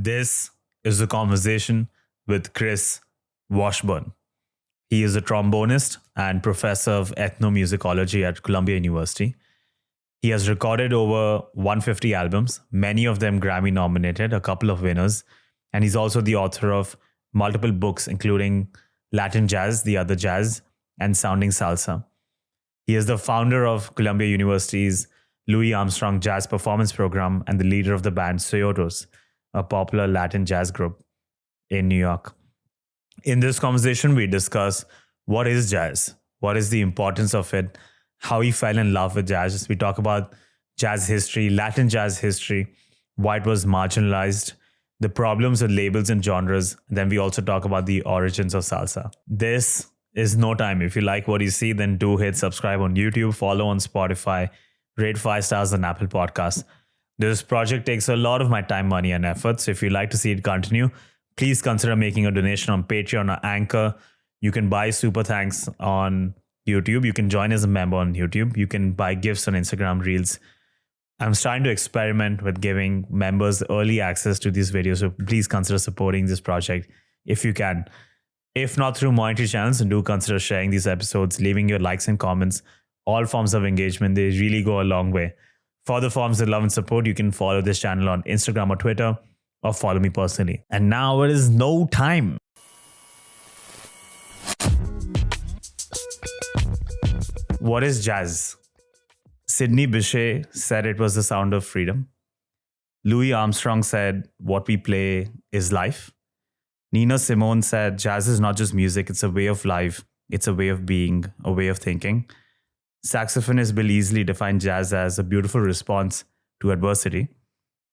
This is a conversation with Chris Washburne. He is a trombonist and professor of ethnomusicology at Columbia University. He has recorded over 150 albums, many of them Grammy nominated, a couple of winners, and he's also the author of multiple books, including Latin Jazz, The Other Jazz, and Sounding Salsa. He is the founder of Columbia University's Louis Armstrong Jazz Performance Program and the leader of the band Soyotos, a popular Latin jazz group in New York. In this conversation, we discuss what is jazz, what is the importance of it, how he fell in love with jazz. We talk about jazz history, Latin jazz history, why it was marginalized, the problems with labels and genres. Then we also talk about the origins of salsa. This is no time. If you like what you see, then do hit subscribe on YouTube, follow on Spotify, rate 5 stars on Apple Podcasts. This project takes a lot of my time, money, and effort. So if you'd like to see it continue, please consider making a donation on Patreon or Anchor. You can buy Super Thanks on YouTube. You can join as a member on YouTube. You can buy gifts on Instagram Reels. I'm starting to experiment with giving members early access to these videos. So please consider supporting this project if you can. If not through monetary channels, then do consider sharing these episodes, leaving your likes and comments. All forms of engagement, they really go a long way. For other forms of love and support, you can follow this channel on Instagram or Twitter, or follow me personally. And now it is no time. What is jazz? Sidney Bechet said it was the sound of freedom. Louis Armstrong said what we play is life. Nina Simone said jazz is not just music, it's a way of life. It's a way of being, a way of thinking. Saxophonist Bill Easley defined jazz as a beautiful response to adversity.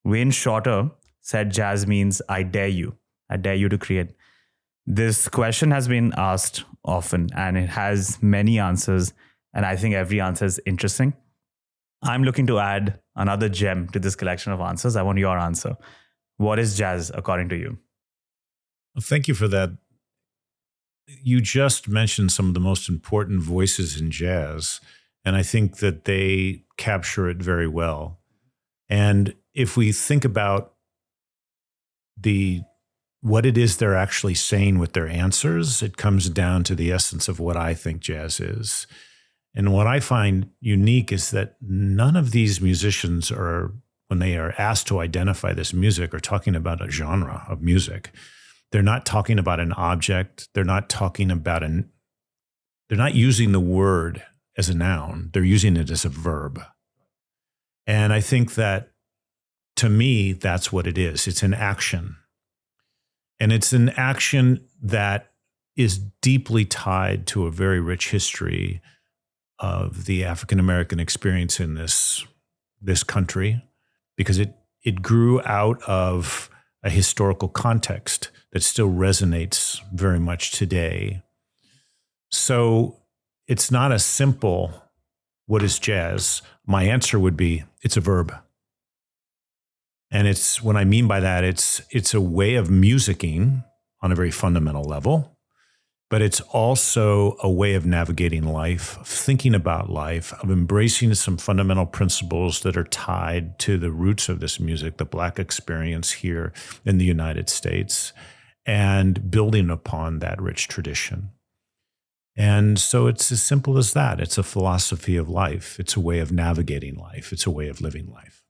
Wayne Shorter said jazz means I dare you to create. This question has been asked often and it has many answers, and I think every answer is interesting. I'm looking to add another gem to this collection of answers. I want your answer. What is jazz according to you? Well, thank you for that. You just mentioned some of the most important voices in jazz, and I think that they capture it very well. And if we think about what it is they're actually saying with their answers, it comes down to the essence of what I think jazz is. And what I find unique is that none of these musicians are, when they are asked to identify this music, are talking about a genre of music. They're not talking about an object. They're not talking about they're not using the word as a noun. They're using it as a verb. And I think that, to me, that's what it is. It's an action. And it's an action that is deeply tied to a very rich history of the African-American experience in this country, because it grew out of a historical context that still resonates very much today. So it's not a simple, what is jazz? My answer would be, it's a verb. And it's, what I mean by that, it's a way of musicking on a very fundamental level, but it's also a way of navigating life, of thinking about life, of embracing some fundamental principles that are tied to the roots of this music, the Black experience here in the United States, and building upon that rich tradition. And so it's as simple as that. It's a philosophy of life. It's a way of navigating life. It's a way of living life.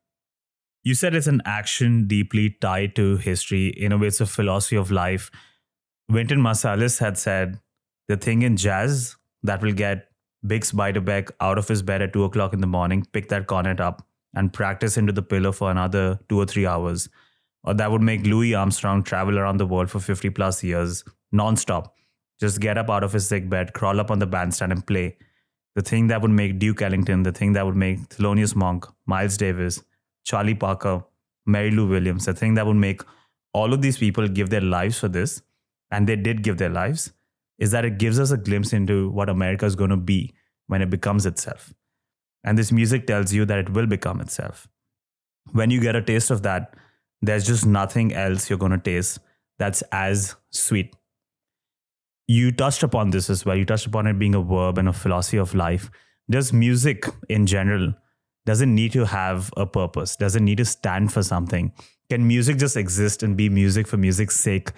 You said it's an action deeply tied to history. In a way, it's a philosophy of life. Wynton Marsalis had said, the thing in jazz that will get Bix Beiderbecke out of his bed at 2 o'clock in the morning, pick that cornet up and practice into the pillow for another 2 or 3 hours. Or that would make Louis Armstrong travel around the world for 50 plus years, nonstop. Just get up out of his sick bed, crawl up on the bandstand and play. The thing that would make Duke Ellington, the thing that would make Thelonious Monk, Miles Davis, Charlie Parker, Mary Lou Williams, the thing that would make all of these people give their lives for this, and they did give their lives, is that it gives us a glimpse into what America is going to be when it becomes itself. And this music tells you that it will become itself. When you get a taste of that, there's just nothing else you're going to taste that's as sweet. You touched upon this as well. You touched upon it being a verb and a philosophy of life. Does music in general doesn't need to have a purpose, doesn't need to stand for something. Can music just exist and be music for music's sake?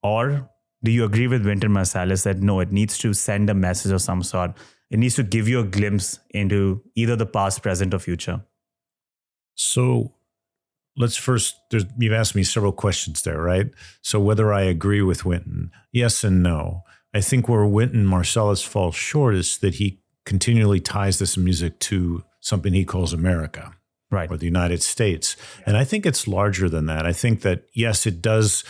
Or do you agree with Wynton Marsalis that no, it needs to send a message of some sort? It needs to give you a glimpse into either the past, present, or future. So let's first, you've asked me several questions there, right? So whether I agree with Wynton, yes and no. I think where Wynton Marsalis falls short is that he continually ties this music to something he calls America, right, or the United States. And I think it's larger than that. I think that, yes, it does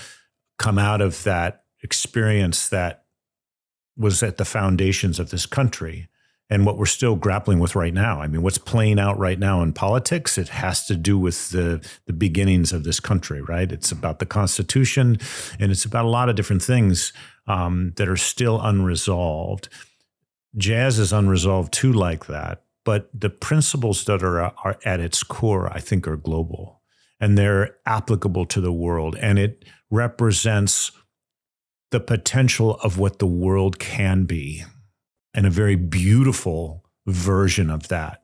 come out of that experience that was at the foundations of this country and what we're still grappling with right now. I mean, what's playing out right now in politics, it has to do with the beginnings of this country, right? It's about the Constitution, and it's about a lot of different things that are still unresolved. Jazz is unresolved too, like that. But the principles that are at its core, I think, are global, and they're applicable to the world. And it represents the potential of what the world can be, and a very beautiful version of that.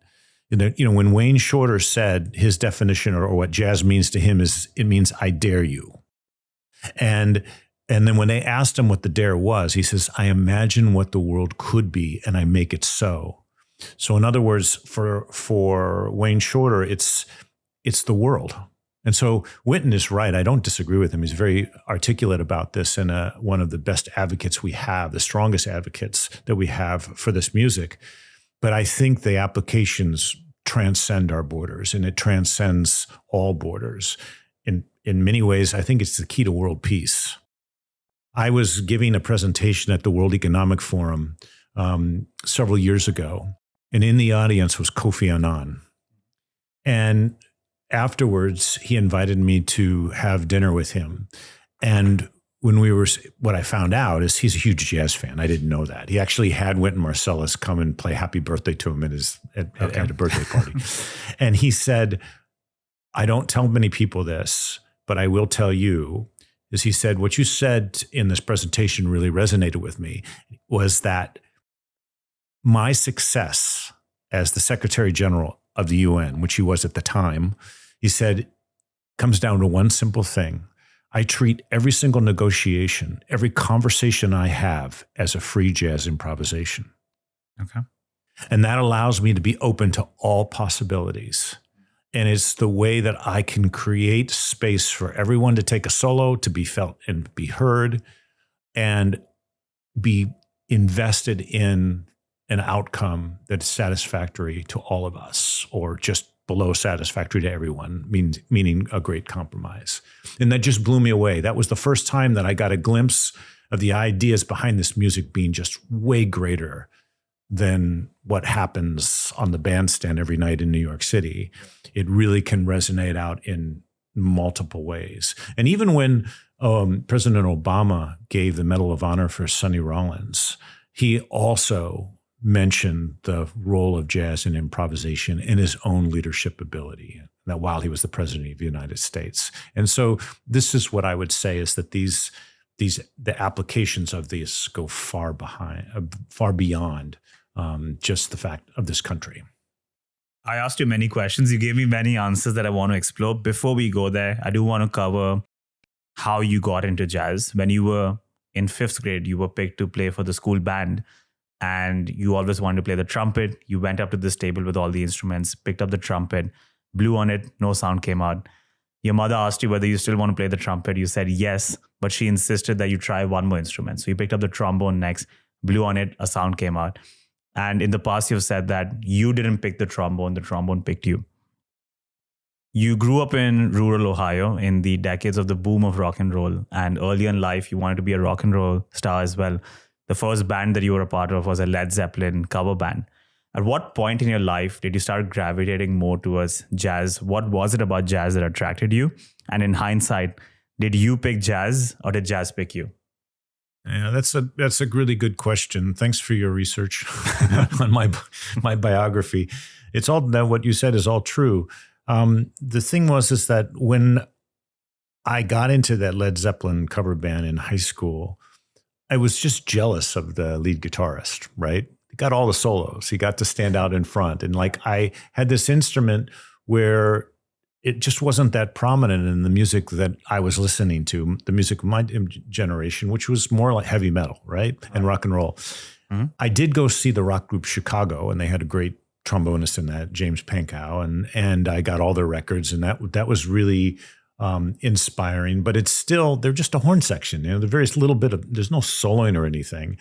You know, when Wayne Shorter said his definition or what jazz means to him is, it means I dare you. And then when they asked him what the dare was, he says, I imagine what the world could be and I make it so. So in other words, for Wayne Shorter, it's the world. And so Wynton is right. I don't disagree with him. He's very articulate about this, and one of the best advocates we have, the strongest advocates that we have for this music. But I think the applications transcend our borders, and it transcends all borders. In many ways, I think it's the key to world peace. I was giving a presentation at the World Economic Forum several years ago, and in the audience was Kofi Annan. And afterwards, he invited me to have dinner with him. And what I found out is he's a huge jazz fan. I didn't know that. He actually had Wynton Marsalis come and play happy birthday to him at a birthday party. And he said, I don't tell many people this, but I will tell you, is he said, what you said in this presentation really resonated with me, was that my success as the Secretary General of the UN, which he was at the time, he said, comes down to one simple thing. I treat every single negotiation, every conversation I have as a free jazz improvisation. Okay. And that allows me to be open to all possibilities. And it's the way that I can create space for everyone to take a solo, to be felt and be heard, and be invested in an outcome that's satisfactory to all of us, or just below satisfactory to everyone, meaning a great compromise. And that just blew me away. That was the first time that I got a glimpse of the ideas behind this music being just way greater than what happens on the bandstand every night in New York City. It really can resonate out in multiple ways. And even when President Obama gave the Medal of Honor for Sonny Rollins, he also mentioned the role of jazz and improvisation in his own leadership ability, that while he was the president of the United States. And so this is what I would say, is that the applications of these go far beyond just the fact of this country. I asked you many questions. You gave me many answers that I want to explore. Before we go there, I do want to cover how you got into jazz. When you were in 5th grade, you were picked to play for the school band, and you always wanted to play the trumpet. You went up to this table with all the instruments, picked up the trumpet, blew on it, no sound came out. Your mother asked you whether you still want to play the trumpet. You said yes, but she insisted that you try one more instrument. So you picked up the trombone next, blew on it, a sound came out. And in the past, you've said that you didn't pick the trombone picked you. You grew up in rural Ohio in the decades of the boom of rock and roll. And early in life, you wanted to be a rock and roll star as well. The first band that you were a part of was a Led Zeppelin cover band. At what point in your life did you start gravitating more towards jazz? What was it about jazz that attracted you? And in hindsight, did you pick jazz or did jazz pick you? Yeah, that's a really good question. Thanks for your research on my biography. It's all that what you said is all true. The thing is that when I got into that Led Zeppelin cover band in high school, I was just jealous of the lead guitarist, right? got all the solos. He got to stand out in front. And like I had this instrument where it just wasn't that prominent in the music that I was listening to, the music of my generation, which was more like heavy metal, right? And rock and roll. Mm-hmm. I did go see the rock group Chicago, and they had a great trombonist in that, James Pankow, and I got all their records, and that was really inspiring. But it's still, they're just a horn section. There's no soloing or anything.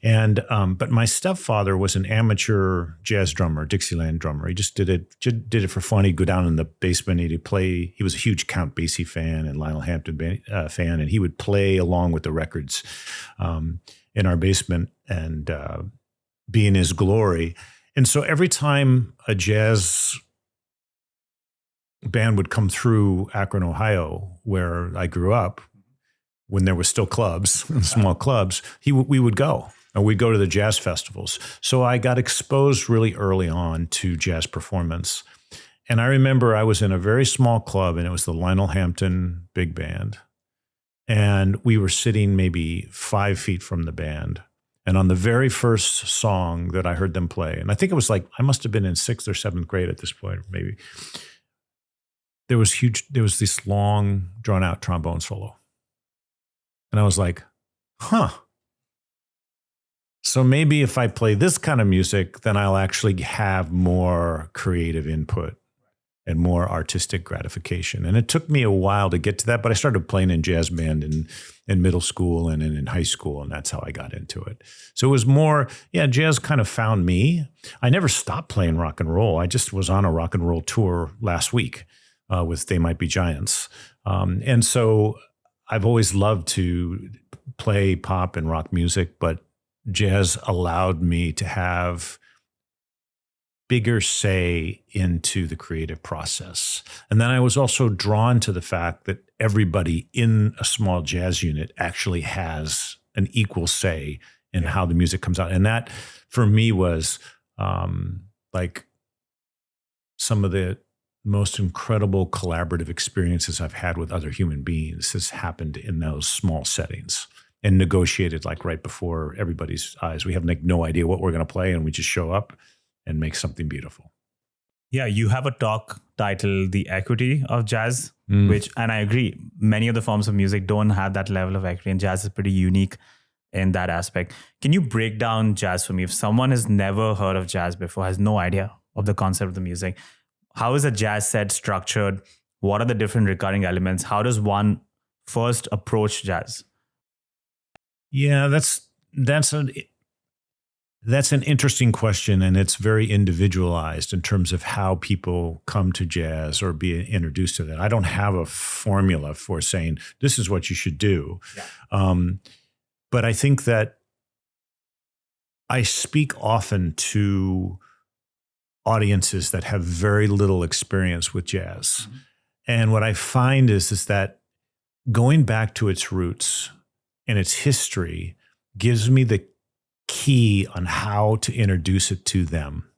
And but my stepfather was an amateur jazz drummer, Dixieland drummer. He just did it for fun. He'd go down in the basement. He'd play. He was a huge Count Basie fan and Lionel Hampton fan, and he would play along with the records in our basement and be in his glory. And so every time a jazz band would come through Akron, Ohio, where I grew up, when there were still clubs, small clubs, we would go. And we'd go to the jazz festivals. So I got exposed really early on to jazz performance. And I remember I was in a very small club, and it was the Lionel Hampton Big Band. And we were sitting maybe 5 feet from the band. And on the very first song that I heard them play, and I think it was like, I must have been in 6th or 7th grade at this point, maybe, there was this long, drawn out trombone solo. And I was like, huh. So maybe if I play this kind of music, then I'll actually have more creative input and more artistic gratification. And it took me a while to get to that, but I started playing in jazz band in middle school and in high school, and that's how I got into it. So it was more, jazz kind of found me. I never stopped playing rock and roll. I just was on a rock and roll tour last week with They Might Be Giants. And so I've always loved to play pop and rock music, but jazz allowed me to have bigger say into the creative process. And then I was also drawn to the fact that everybody in a small jazz unit actually has an equal say in how the music comes out. And that, for me, was like some of the most incredible collaborative experiences I've had with other human beings has happened in those small settings. And negotiated like right before everybody's eyes. We have like no idea what we're going to play, and we just show up and make something beautiful. Yeah, you have a talk titled The Equity of Jazz, which, and I agree, many of the forms of music don't have that level of equity, and jazz is pretty unique in that aspect. Can you break down jazz for me? If someone has never heard of jazz before, has no idea of the concept of the music, how is a jazz set structured? What are the different recurring elements? How does one first approach jazz? Yeah, that's an interesting question, and it's very individualized in terms of how people come to jazz or be introduced to that. I don't have a formula for saying this is what you should do, but I think that I speak often to audiences that have very little experience with jazz, and what I find is that going back to its roots and its history gives me the key on how to introduce it to them.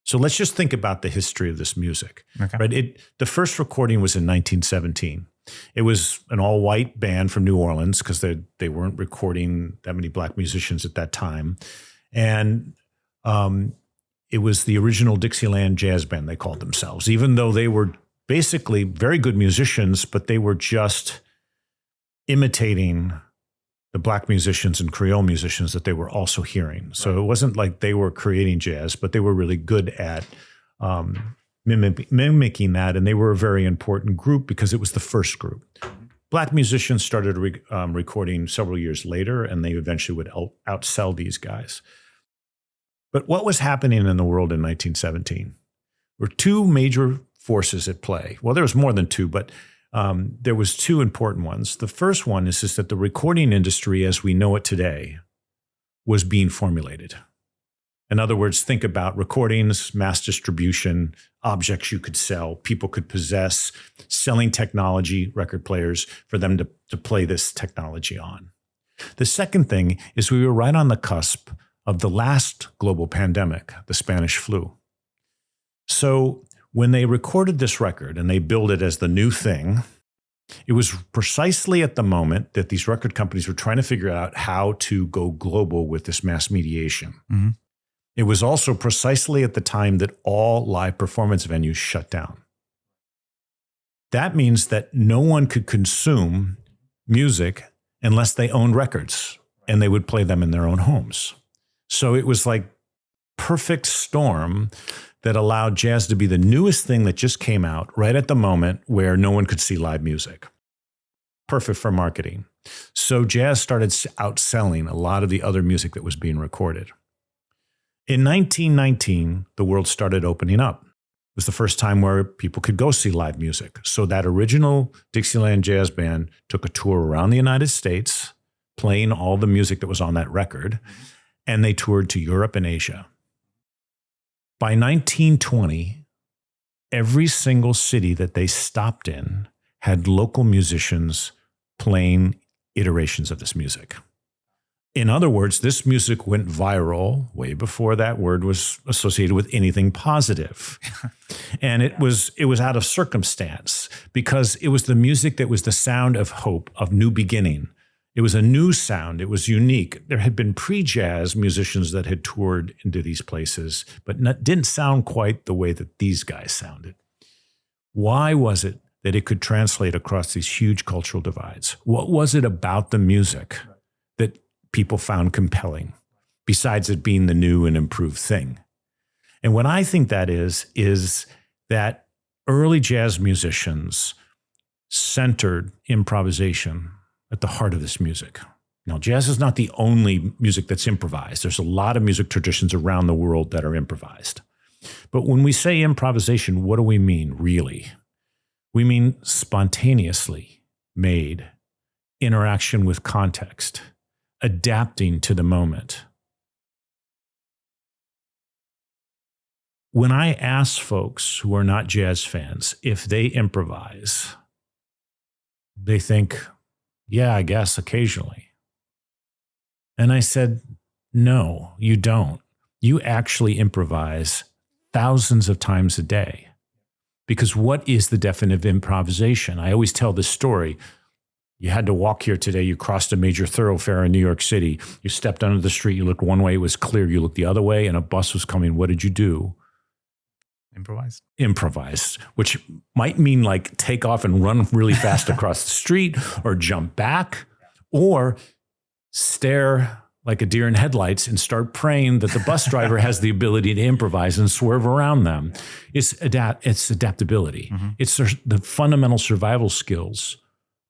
So let's just think about the history of this music. Okay. Right? The first recording was in 1917. It was an all-white band from New Orleans because they weren't recording that many black musicians at that time. And it was the original Dixieland jazz band, they called themselves, even though they were basically very good musicians, but they were just imitating the black musicians and Creole musicians that they were also hearing. So it wasn't like they were creating jazz, but they were really good at mimicking that. And they were a very important group because it was the first group. Black musicians started recording several years later, and they eventually would outsell these guys. But what was happening in the world in 1917? There were two major forces at play. Well, there was more than two, but there was two important ones. The first one is that the recording industry as we know it today was being formulated. In other words, think about recordings, mass distribution, objects you could sell, people could possess, selling technology, record players, for them to play this technology on. The second thing is we were right on the cusp of the last global pandemic, the Spanish flu. So when they recorded this record and they billed it as the new thing, it was precisely at the moment that these record companies were trying to figure out how to go global with this mass mediation. Mm-hmm. It was also precisely at the time that all live performance venues shut down. That means that no one could consume music unless they owned records, and they would play them in their own homes. So it was like perfect storm that allowed jazz to be the newest thing that just came out right at the moment where no one could see live music. Perfect for marketing. So jazz started outselling a lot of the other music that was being recorded. In 1919, the world started opening up. It was the first time where people could go see live music. So that original Dixieland Jazz Band took a tour around the United States, playing all the music that was on that record, and they toured to Europe and Asia. By 1920, every single city that they stopped in had local musicians playing iterations of this music. In other words, this music went viral way before that word was associated with anything positive. And it was out of circumstance, because it was the music that was the sound of hope, of new beginning. It was a new sound. It was unique. There had been pre-jazz musicians that had toured into these places, but didn't sound quite the way that these guys sounded. Why was it that it could translate across these huge cultural divides? What was it about the music that people found compelling, besides it being the new and improved thing? And what I think that is that early jazz musicians centered improvisation at the heart of this music. Now, jazz is not the only music that's improvised. There's a lot of music traditions around the world that are improvised. But when we say improvisation, what do we mean, really? We mean spontaneously made, interaction with context, adapting to the moment. When I ask folks who are not jazz fans if they improvise, they think, yeah, I guess occasionally. And I said, no, you don't. You actually improvise thousands of times a day. Because what is the definition of improvisation? I always tell this story. You had to walk here today. You crossed a major thoroughfare in New York City. You stepped onto the street. You looked one way. It was clear. You looked the other way, and a bus was coming. What did you do? Improvised, which might mean like take off and run really fast across the street, or jump back, or stare like a deer in headlights and start praying that the bus driver has the ability to improvise and swerve around them. It's adaptability. Mm-hmm. It's the fundamental survival skills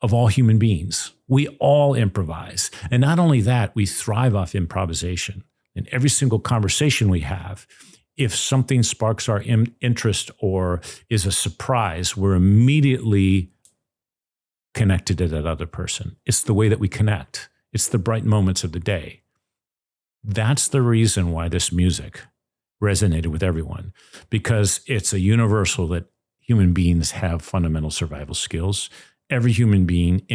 of all human beings. We all improvise. And not only that, we thrive off improvisation. In every single conversation we have, if something sparks our interest or is a surprise, we're immediately connected to that other person. It's the way that we connect. It's the bright moments of the day. That's the reason why this music resonated with everyone, because it's a universal that human beings have fundamental survival skills. Every human being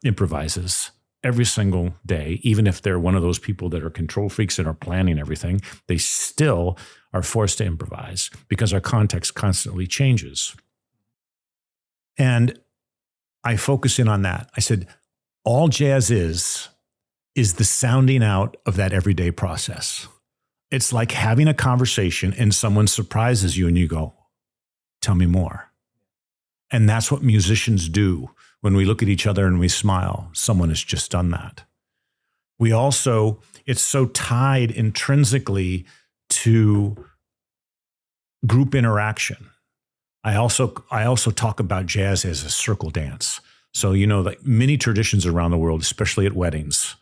improvises every single day. Even if they're one of those people that are control freaks and are planning everything, they still are forced to improvise because our context constantly changes. And I focus in on that. I said, all jazz is the sounding out of that everyday process. It's like having a conversation and someone surprises you and you go, tell me more. And that's what musicians do. When we look at each other and we smile, someone has just done that. We also, it's so tied intrinsically to group interaction. I also talk about jazz as a circle dance. So, like many traditions around the world, especially at weddings,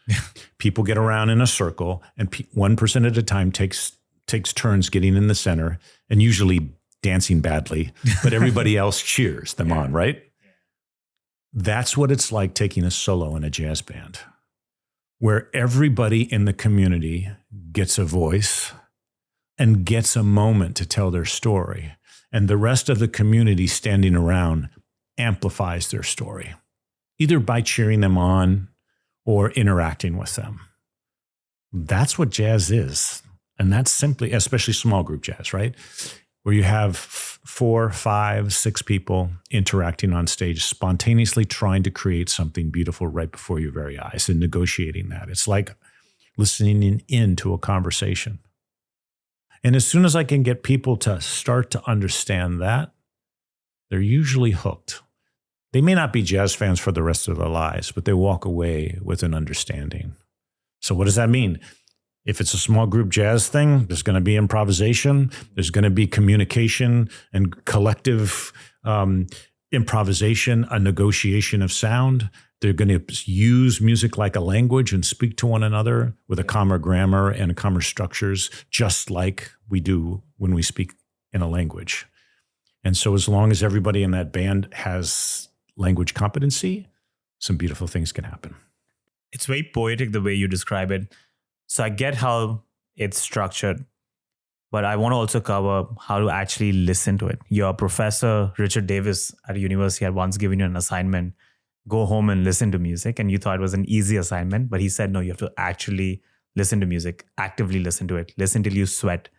people get around in a circle and one person at a time takes turns getting in the center and usually dancing badly, but everybody else cheers them on, right? That's what it's like taking a solo in a jazz band, where everybody in the community gets a voice and gets a moment to tell their story. And the rest of the community standing around amplifies their story, either by cheering them on or interacting with them. That's what jazz is. And that's simply, especially small group jazz, right? Where you have 4, 5, 6 people interacting on stage, spontaneously trying to create something beautiful right before your very eyes and negotiating that. It's like listening in to a conversation. And as soon as I can get people to start to understand that, they're usually hooked. They may not be jazz fans for the rest of their lives, but they walk away with an understanding. So what does that mean? If it's a small group jazz thing, there's going to be improvisation. There's going to be communication and collective improvisation, a negotiation of sound. They're going to use music like a language and speak to one another with a calmer grammar and calmer structures, just like we do when we speak in a language. And so as long as everybody in that band has language competency, some beautiful things can happen. It's very poetic the way you describe it. So I get how it's structured, but I want to also cover how to actually listen to it. Your professor, Richard Davis at a university, had once given you an assignment, go home and listen to music. And you thought it was an easy assignment, but he said, no, you have to actually listen to music, actively listen to it, listen till you sweat.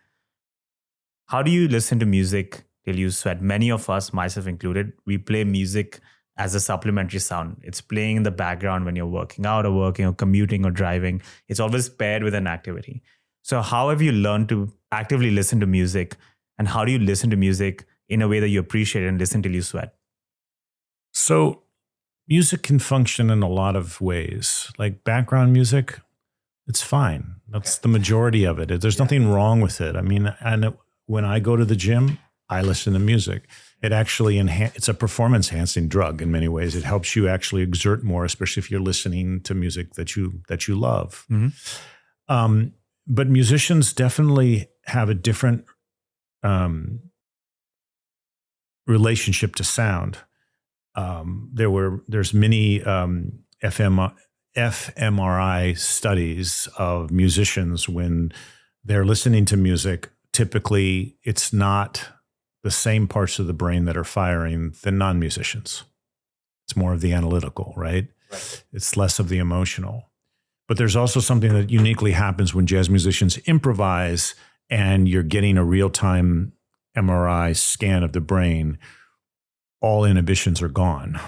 How do you listen to music till you sweat? Many of us, myself included, we play music as a supplementary sound. It's playing in the background when you're working out or working or commuting or driving. It's always paired with an activity. So how have you learned to actively listen to music, and how do you listen to music in a way that you appreciate and listen till you sweat? So music can function in a lot of ways. Like background music, it's fine. That's the majority of it. There's nothing wrong with it. I mean, and when I go to the gym, I listen to music. It actually it's a performance enhancing drug in many ways. It helps you actually exert more, especially if you're listening to music that you love. Mm-hmm. But musicians definitely have a different relationship to sound. There's many fMRI studies of musicians when they're listening to music. Typically, it's not the same parts of the brain that are firing than non-musicians. It's more of the analytical, right? It's less of the emotional. But there's also something that uniquely happens when jazz musicians improvise and you're getting a real-time MRI scan of the brain. All inhibitions are gone.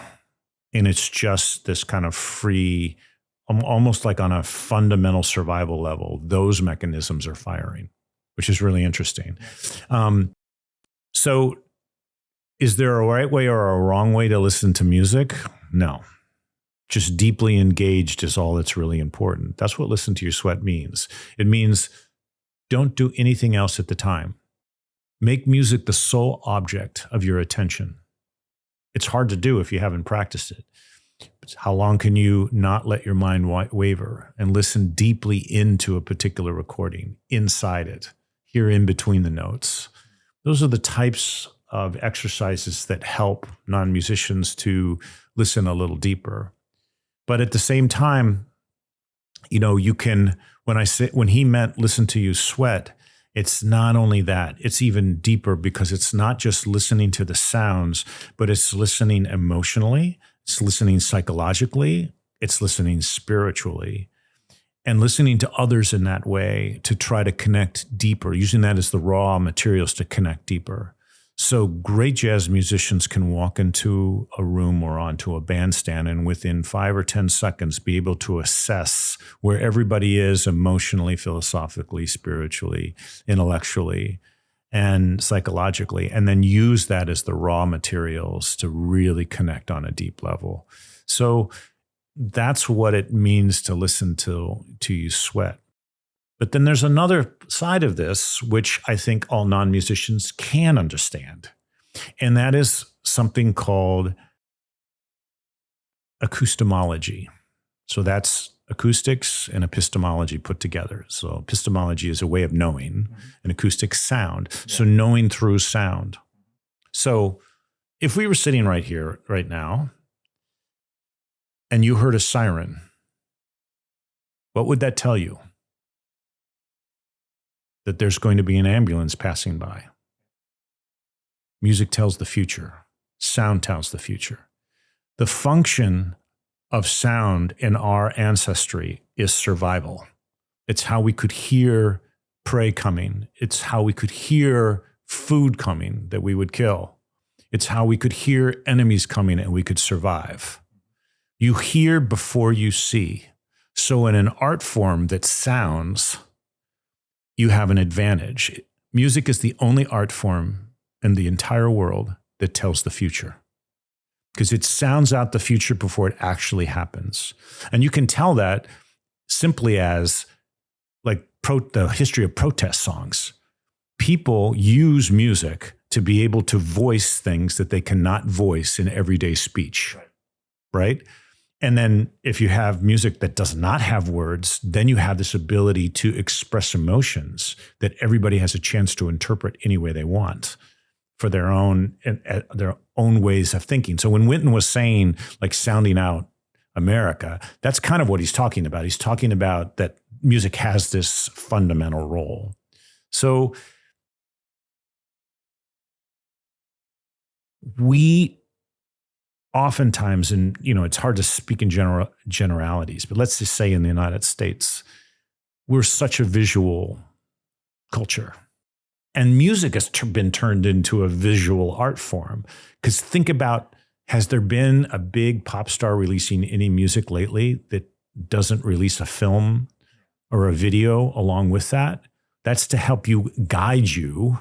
And it's just this kind of free, almost like on a fundamental survival level, those mechanisms are firing, which is really interesting. So is there a right way or a wrong way to listen to music? No. Just deeply engaged is all that's really important. That's what listen to your sweat means. It means don't do anything else at the time. Make music the sole object of your attention. It's hard to do if you haven't practiced it. How long can you not let your mind waver and listen deeply into a particular recording, inside it, hear in between the notes? Those are the types of exercises that help non-musicians to listen a little deeper. But at the same time, you can, when he meant listen to you sweat, it's not only that, it's even deeper because it's not just listening to the sounds, but it's listening emotionally, it's listening psychologically, it's listening spiritually, and listening to others in that way to try to connect deeper, using that as the raw materials to connect deeper. So great jazz musicians can walk into a room or onto a bandstand and within 5 or 10 seconds be able to assess where everybody is emotionally, philosophically, spiritually, intellectually, and psychologically, and then use that as the raw materials to really connect on a deep level. So that's what it means to listen to you sweat. But then there's another side of this, which I think all non-musicians can understand. And that is something called acoustomology. So that's acoustics and epistemology put together. So epistemology is a way of knowing, and acoustics sound. So knowing through sound. So if we were sitting right here, right now, and you heard a siren, what would that tell you? That there's going to be an ambulance passing by. Music tells the future. Sound tells the future. The function of sound in our ancestry is survival. It's how we could hear prey coming. It's how we could hear food coming that we would kill. It's how we could hear enemies coming and we could survive. You hear before you see. So in an art form that sounds, you have an advantage. music is the only art form in the entire world that tells the future, because it sounds out the future before it actually happens. And you can tell that simply as like the history of protest songs. People use music to be able to voice things that they cannot voice in everyday speech, right? And then if you have music that does not have words, then you have this ability to express emotions that everybody has a chance to interpret any way they want for their own ways of thinking. So when Wynton was saying, like, sounding out America, that's kind of what he's talking about. He's talking about that music has this fundamental role. So we oftentimes, and it's hard to speak in generalities, but let's just say in the United States, we're such a visual culture. And music has been turned into a visual art form. Because think about, has there been a big pop star releasing any music lately that doesn't release a film or a video along with that? That's to help you, guide you,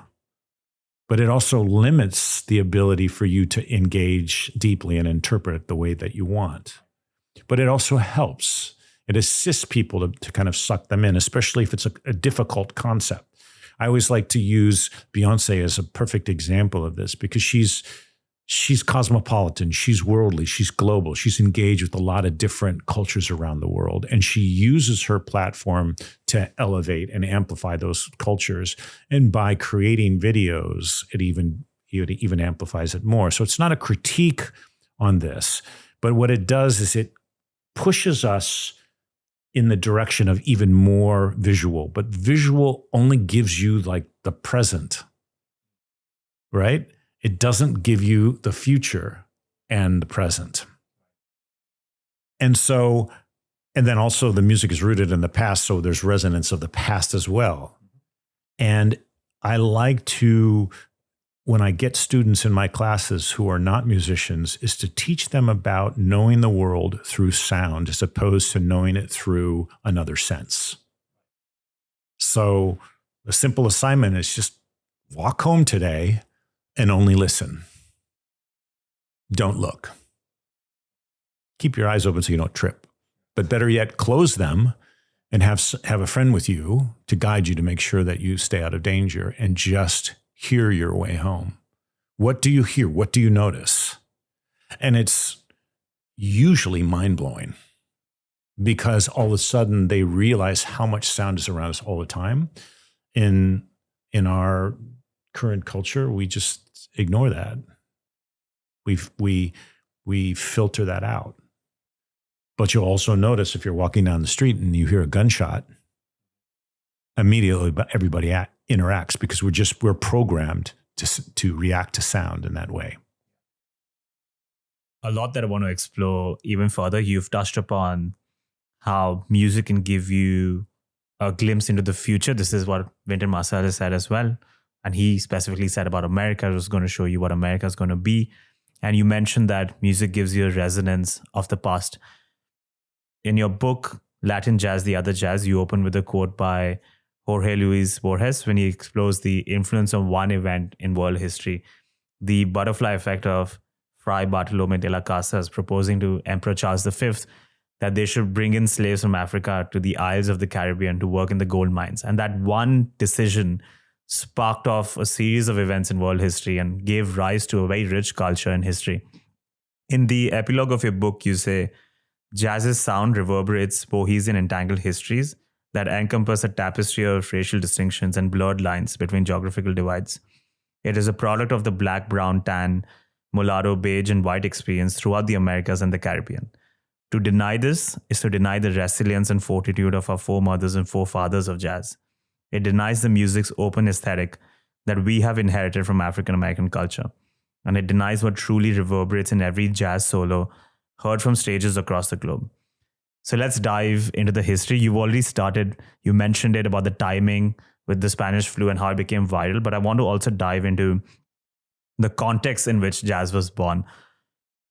but it also limits the ability for you to engage deeply and interpret it the way that you want. But it also helps. It assists people to kind of suck them in, especially if it's a difficult concept. I always like to use Beyonce as a perfect example of this, because she's cosmopolitan, she's worldly, she's global, she's engaged with a lot of different cultures around the world, and she uses her platform to elevate and amplify those cultures. And by creating videos, it even amplifies it more. So it's not a critique on this, but what it does is it pushes us in the direction of even more visual. But visual only gives you like the present, right? It doesn't give you the future and the present. And then also the music is rooted in the past, so there's resonance of the past as well. And I like to, when I get students in my classes who are not musicians, is to teach them about knowing the world through sound as opposed to knowing it through another sense. So the simple assignment is just walk home today and only listen. Don't look. Keep your eyes open so you don't trip. But better yet, close them and have a friend with you to guide you to make sure that you stay out of danger, and just hear your way home. What do you hear? What do you notice? And it's usually mind-blowing, because all of a sudden they realize how much sound is around us all the time. In our current culture, we just ignore that. We filter that out. But you'll also notice if you're walking down the street and you hear a gunshot, immediately everybody interacts, because we're programmed to react to sound in that way. A lot that I want to explore even further. You've touched upon how music can give you a glimpse into the future. This is what Wynton Marsalis said as well. And he specifically said about America. It was going to show you what America is going to be. And you mentioned that music gives you a resonance of the past. In your book, Latin Jazz, The Other Jazz, you open with a quote by Jorge Luis Borges when he explores the influence of one event in world history, the butterfly effect of Fray Bartolomé de las Casas proposing to Emperor Charles V that they should bring in slaves from Africa to the Isles of the Caribbean to work in the gold mines. And that one decision sparked off a series of events in world history and gave rise to a very rich culture and history. In the epilogue of your book, you say, jazz's sound reverberates Bohemian entangled histories that encompass a tapestry of racial distinctions and blurred lines between geographical divides. It is a product of the black, brown, tan, mulatto, beige, and white experience throughout the Americas and the Caribbean. To deny this is to deny the resilience and fortitude of our foremothers and forefathers of jazz. It denies the music's open aesthetic that we have inherited from African American culture. And it denies what truly reverberates in every jazz solo heard from stages across the globe. So let's dive into the history. You've already started, you mentioned it about the timing with the Spanish flu and how it became viral, but I want to also dive into the context in which jazz was born.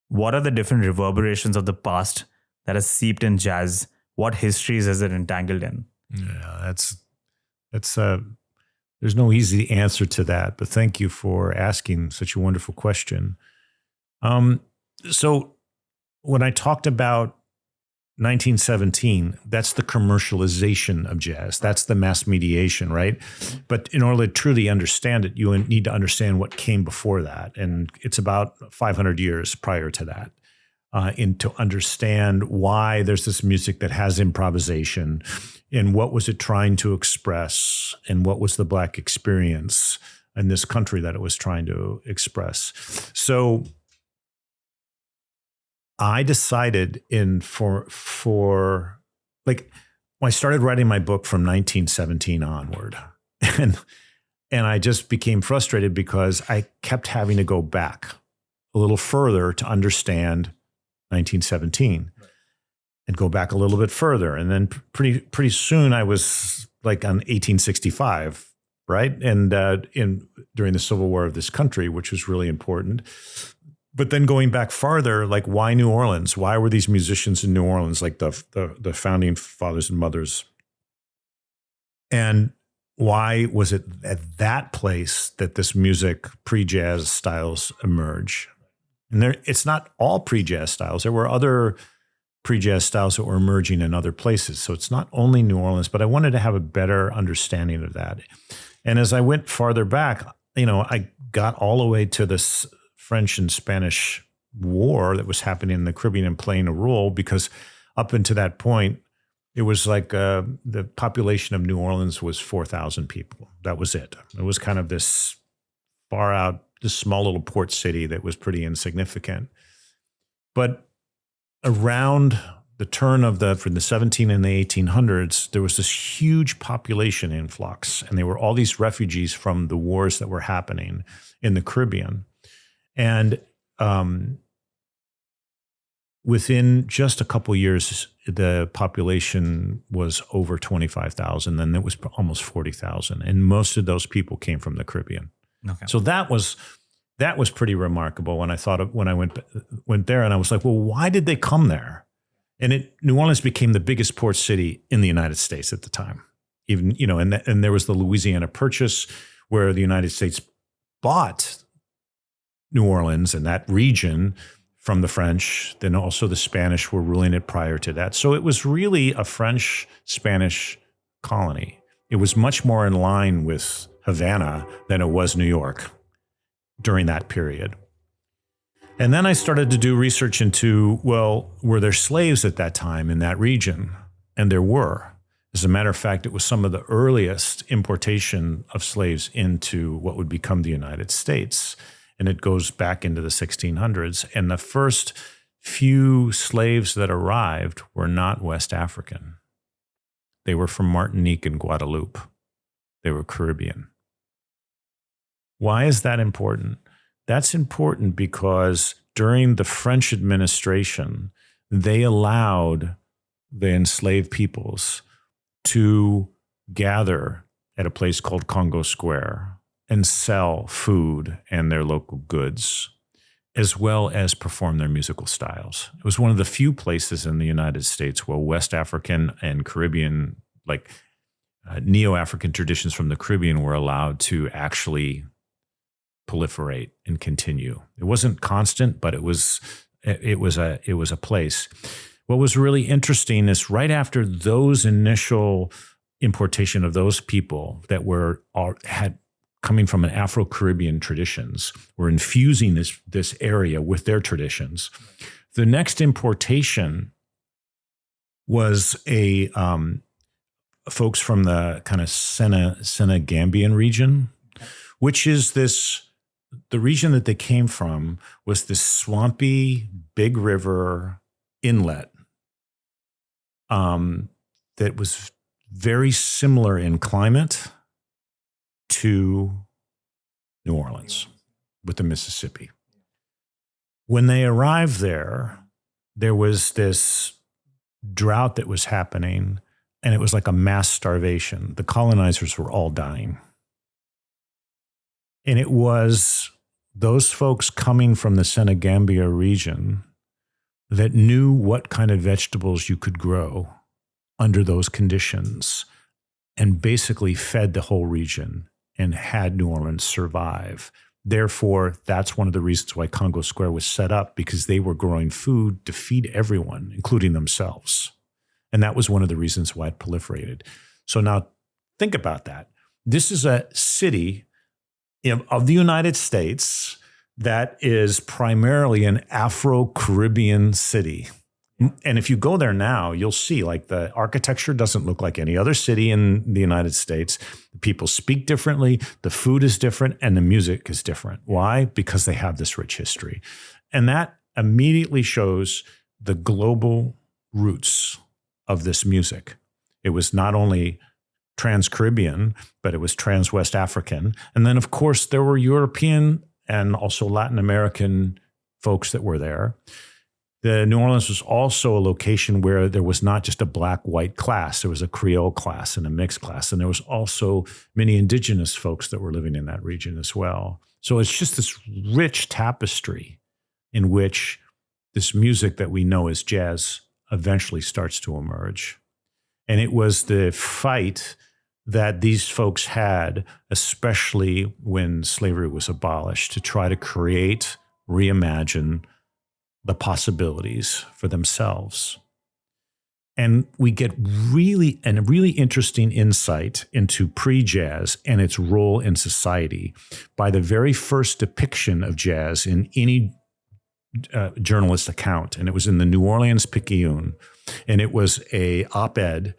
What are the different reverberations of the past that has seeped in jazz? What histories is it entangled in? Yeah, There's no easy answer to that, but thank you for asking such a wonderful question. So when I talked about 1917, that's the commercialization of jazz. That's the mass mediation, right? But in order to truly understand it, you need to understand what came before that. And it's about 500 years prior to that. And to understand why there's this music that has improvisation and what was it trying to express and what was the Black experience in this country that it was trying to express. So I decided for when I started writing my book from 1917 onward, and I just became frustrated because I kept having to go back a little further to understand 1917 and go back a little bit further. And then pretty soon I was like on 1865, right? And during the Civil War of this country, which was really important. But then going back farther, like why New Orleans? Why were these musicians in New Orleans, like the founding fathers and mothers? And why was it at that place that this music, pre-jazz styles emerge? And it's not all pre-jazz styles. There were other pre-jazz styles that were emerging in other places. So it's not only New Orleans, but I wanted to have a better understanding of that. And as I went farther back, I got all the way to this French and Spanish war that was happening in the Caribbean and playing a role, because up until that point, it was like the population of New Orleans was 4,000 people. That was it. It was kind of this far out, this small little port city that was pretty insignificant. But around the turn of from the 17 and the 1800s, there was this huge population influx, and there were all these refugees from the wars that were happening in the Caribbean. And within just a couple of years, the population was over 25,000. Then it was almost 40,000, and most of those people came from the Caribbean. Okay. So that was pretty remarkable when I went there, and I was like, well, why did they come there? And New Orleans became the biggest port city in the United States at the time. Even and there was the Louisiana Purchase, where the United States bought New Orleans and that region from the French. Then also the Spanish were ruling it prior to that. So it was really a French-Spanish colony. It was much more in line with Havana than it was New York during that period. And then I started to do research into, well, were there slaves at that time in that region? And there were. As a matter of fact, it was some of the earliest importation of slaves into what would become the United States. And it goes back into the 1600s. And the first few slaves that arrived were not West African. They were from Martinique and Guadeloupe. They were Caribbean. Why is that important? That's important because during the French administration, they allowed the enslaved peoples to gather at a place called Congo Square and sell food and their local goods, as well as perform their musical styles. It was one of the few places in the United States where West African and Caribbean, like Neo-African traditions from the Caribbean, were allowed to actually proliferate and continue. It wasn't constant, but it was a place. What was really interesting is right after those initial importation of those people that had coming from an Afro-Caribbean traditions, were infusing this area with their traditions. The next importation was folks from the kind of Senegambian region, which is the region that they came from was this swampy, big river inlet that was very similar in climate to New Orleans with the Mississippi. When they arrived there was this drought that was happening, and it was like a mass starvation. The colonizers were all dying. And it was those folks coming from the Senegambia region that knew what kind of vegetables you could grow under those conditions and basically fed the whole region and had New Orleans survive. Therefore, that's one of the reasons why Congo Square was set up, because they were growing food to feed everyone, including themselves. And that was one of the reasons why it proliferated. So now think about that. This is a city of the United States that is primarily an Afro-Caribbean city. And if you go there now, you'll see like the architecture doesn't look like any other city in the United States. People speak differently, the food is different, and the music is different. Why? Because they have this rich history. And that immediately shows the global roots of this music. It was not only trans-Caribbean, but it was trans-West African. And then, of course, there were European and also Latin American folks that were there. The New Orleans was also a location where there was not just a black-white class. There was a Creole class and a mixed class. And there was also many indigenous folks that were living in that region as well. So it's just this rich tapestry in which this music that we know as jazz eventually starts to emerge. And it was the fight that these folks had, especially when slavery was abolished, to try to create, reimagine the possibilities for themselves. And we get really interesting insight into pre-jazz and its role in society by the very first depiction of jazz in any journalist account. And it was in the New Orleans Picayune. And it was a op-ed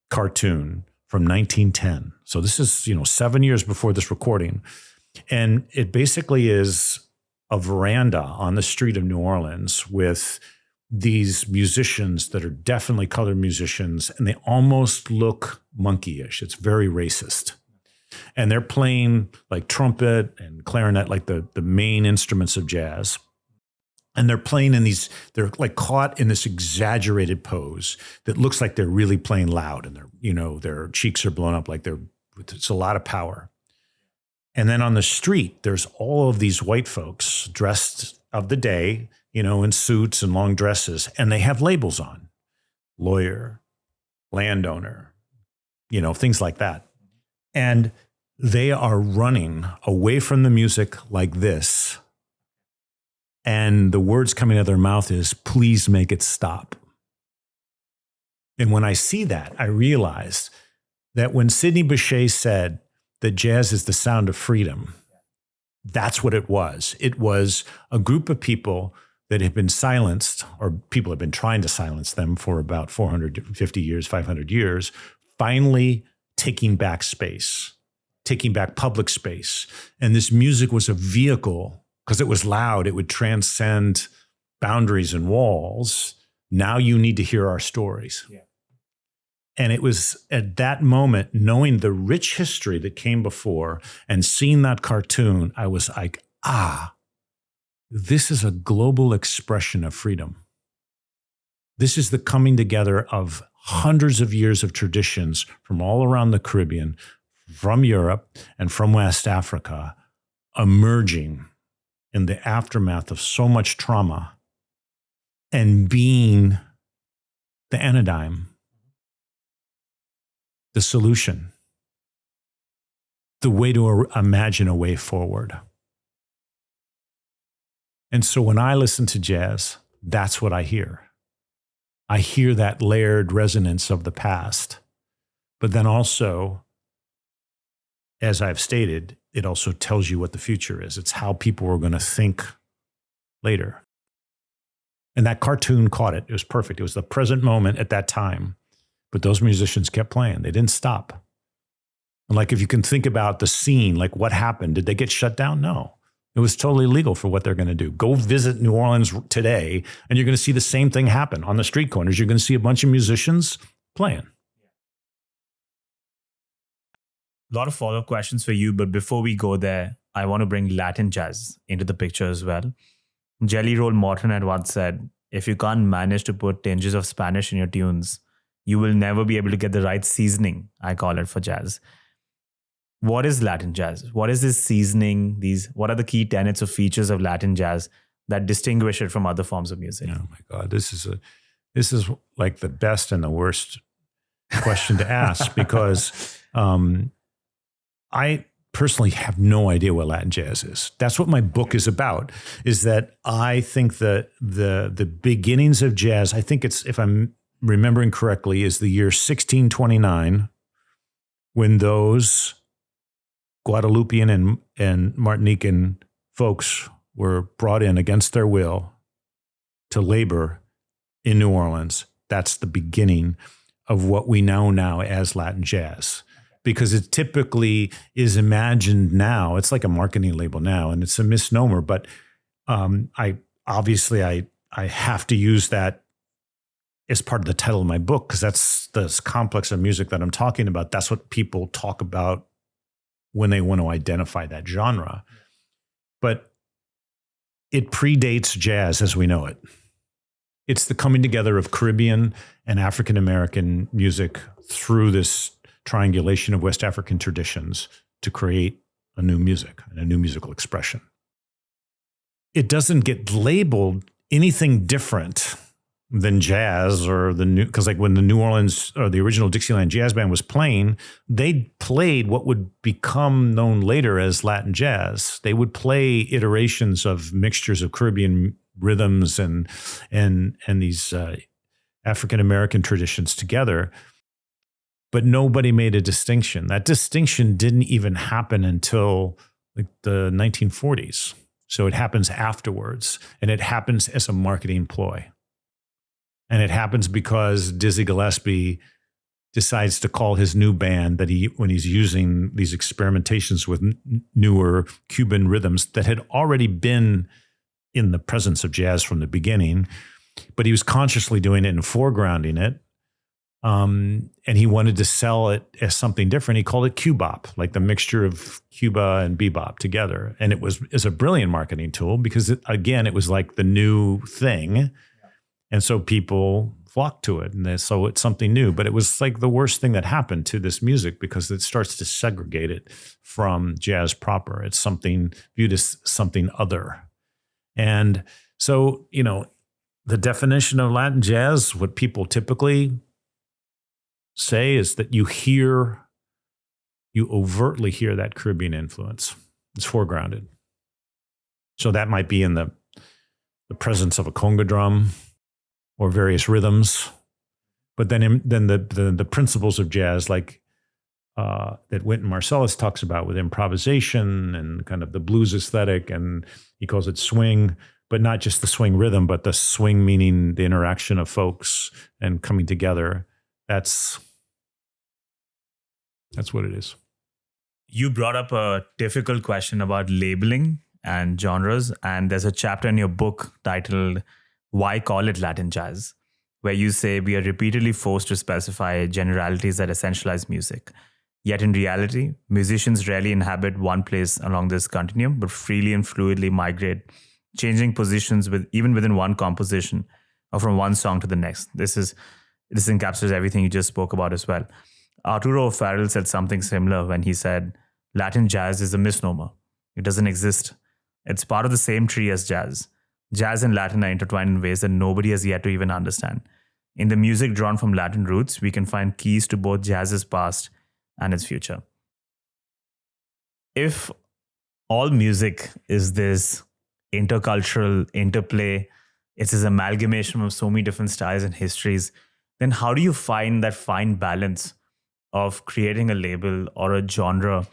cartoon from 1910. So this is, 7 years before this recording. And it basically is a veranda on the street of New Orleans with these musicians that are definitely colored musicians, and they almost look monkeyish. It's very racist. And they're playing like trumpet and clarinet, like the main instruments of jazz. And they're playing in these, they're like caught in this exaggerated pose that looks like they're really playing loud, and their cheeks are blown up like it's a lot of power. And then on the street, there's all of these white folks dressed of the day, in suits and long dresses, and they have labels on: lawyer, landowner, things like that. And they are running away from the music like this. And the words coming out of their mouth is, "Please make it stop." And when I see that, I realized that when Sidney Bechet said that jazz is the sound of freedom, that's what it was. It was a group of people that had been silenced, or people have been trying to silence them for about 450 years, 500 years, finally taking back space, taking back public space. And this music was a vehicle, because it was loud, it would transcend boundaries and walls. Now you need to hear our stories. Yeah. And it was at that moment, knowing the rich history that came before and seeing that cartoon, I was like, this is a global expression of freedom. This is the coming together of hundreds of years of traditions from all around the Caribbean, from Europe and from West Africa, emerging in the aftermath of so much trauma and being the anodyne, the solution, the way to imagine a way forward. And so when I listen to jazz, that's what I hear. I hear that layered resonance of the past. But then also, as I've stated, it also tells you what the future is. It's how people are going to think later. And that cartoon caught it. It was perfect. It was the present moment at that time. But those musicians kept playing. They didn't stop. And like, if you can think about the scene, like what happened, did they get shut down? No. It was totally legal for what they're going to do. Go visit New Orleans today, and you're going to see the same thing happen. On the street corners, you're going to see a bunch of musicians playing. A lot of follow-up questions for you, but before we go there, I want to bring Latin jazz into the picture as well. Jelly Roll Morton had once said, if you can't manage to put tinges of Spanish in your tunes, you will never be able to get the right seasoning, I call it, for jazz. What is Latin jazz? What is this seasoning? What are the key tenets or features of Latin jazz that distinguish it from other forms of music? Oh my God, this is like the best and the worst question to ask, because I personally have no idea what Latin jazz is. That's what my book is about, is that I think that the beginnings of jazz, I think it's, if I'm remembering correctly, is the year 1629, when those Guadeloupean and Martinican folks were brought in against their will to labor in New Orleans. That's the beginning of what we know now as Latin jazz, because it typically is imagined now. It's like a marketing label now, and it's a misnomer. But I have to use that as part of the title of my book, because that's this complex of music that I'm talking about. That's what people talk about when they want to identify that genre. But it predates jazz as we know it. It's the coming together of Caribbean and African American music through this triangulation of West African traditions to create a new music and a new musical expression. It doesn't get labeled anything different than jazz or the new, because like when the New Orleans or the original Dixieland Jazz Band was playing, they played what would become known later as Latin jazz. They would play iterations of mixtures of Caribbean rhythms and these African American traditions together, but nobody made a distinction. That distinction didn't even happen until like the 1940s. So it happens afterwards, and it happens as a marketing ploy. And it happens because Dizzy Gillespie decides to call his new band that when he's using these experimentations with newer Cuban rhythms that had already been in the presence of jazz from the beginning, but he was consciously doing it and foregrounding it. And he wanted to sell it as something different. He called it Cubop, like the mixture of Cuba and bebop together. And it was a brilliant marketing tool because, it was like the new thing. And so people flocked to it. And so it's something new. But it was like the worst thing that happened to this music because it starts to segregate it from jazz proper. It's something viewed as something other. And so, the definition of Latin jazz, what people typically say is that you overtly hear that Caribbean influence. It's foregrounded. So that might be in the presence of a conga drum or various rhythms. But then the principles of jazz, like that Wynton Marsalis talks about with improvisation and kind of the blues aesthetic, and he calls it swing, but not just the swing rhythm, but the swing meaning the interaction of folks and coming together. That's what it is. You brought up a difficult question about labeling and genres, and there's a chapter in your book titled "Why Call It Latin Jazz?" where you say we are repeatedly forced to specify generalities that essentialize music. Yet in reality, musicians rarely inhabit one place along this continuum, but freely and fluidly migrate, changing positions even within one composition or from one song to the next. This encapsulates everything you just spoke about as well. Arturo O'Farrill said something similar when he said, Latin jazz is a misnomer. It doesn't exist. It's part of the same tree as jazz. Jazz and Latin are intertwined in ways that nobody has yet to even understand. In the music drawn from Latin roots, we can find keys to both jazz's past and its future. If all music is this intercultural interplay, it's this amalgamation of so many different styles and histories, then how do you find that fine balance of creating a label or a genre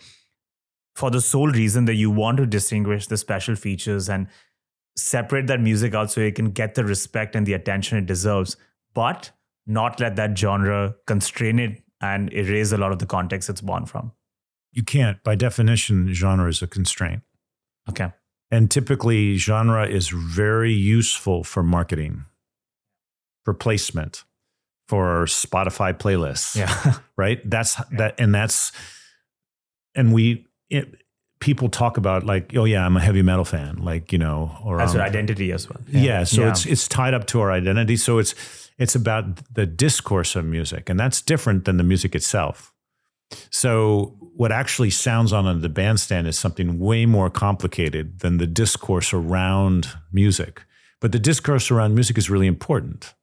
for the sole reason that you want to distinguish the special features and separate that music out so it can get the respect and the attention it deserves, but not let that genre constrain it and erase a lot of the context it's born from? You can't. By definition, genre is a constraint. Okay. And typically, genre is very useful for marketing, for placement, for Spotify playlists. Yeah. Right? People talk about like, oh yeah, I'm a heavy metal fan, like, or that's your identity as well. Yeah. So it's tied up to our identity. So it's about the discourse of music, and that's different than the music itself. So what actually sounds on the bandstand is something way more complicated than the discourse around music. But the discourse around music is really important.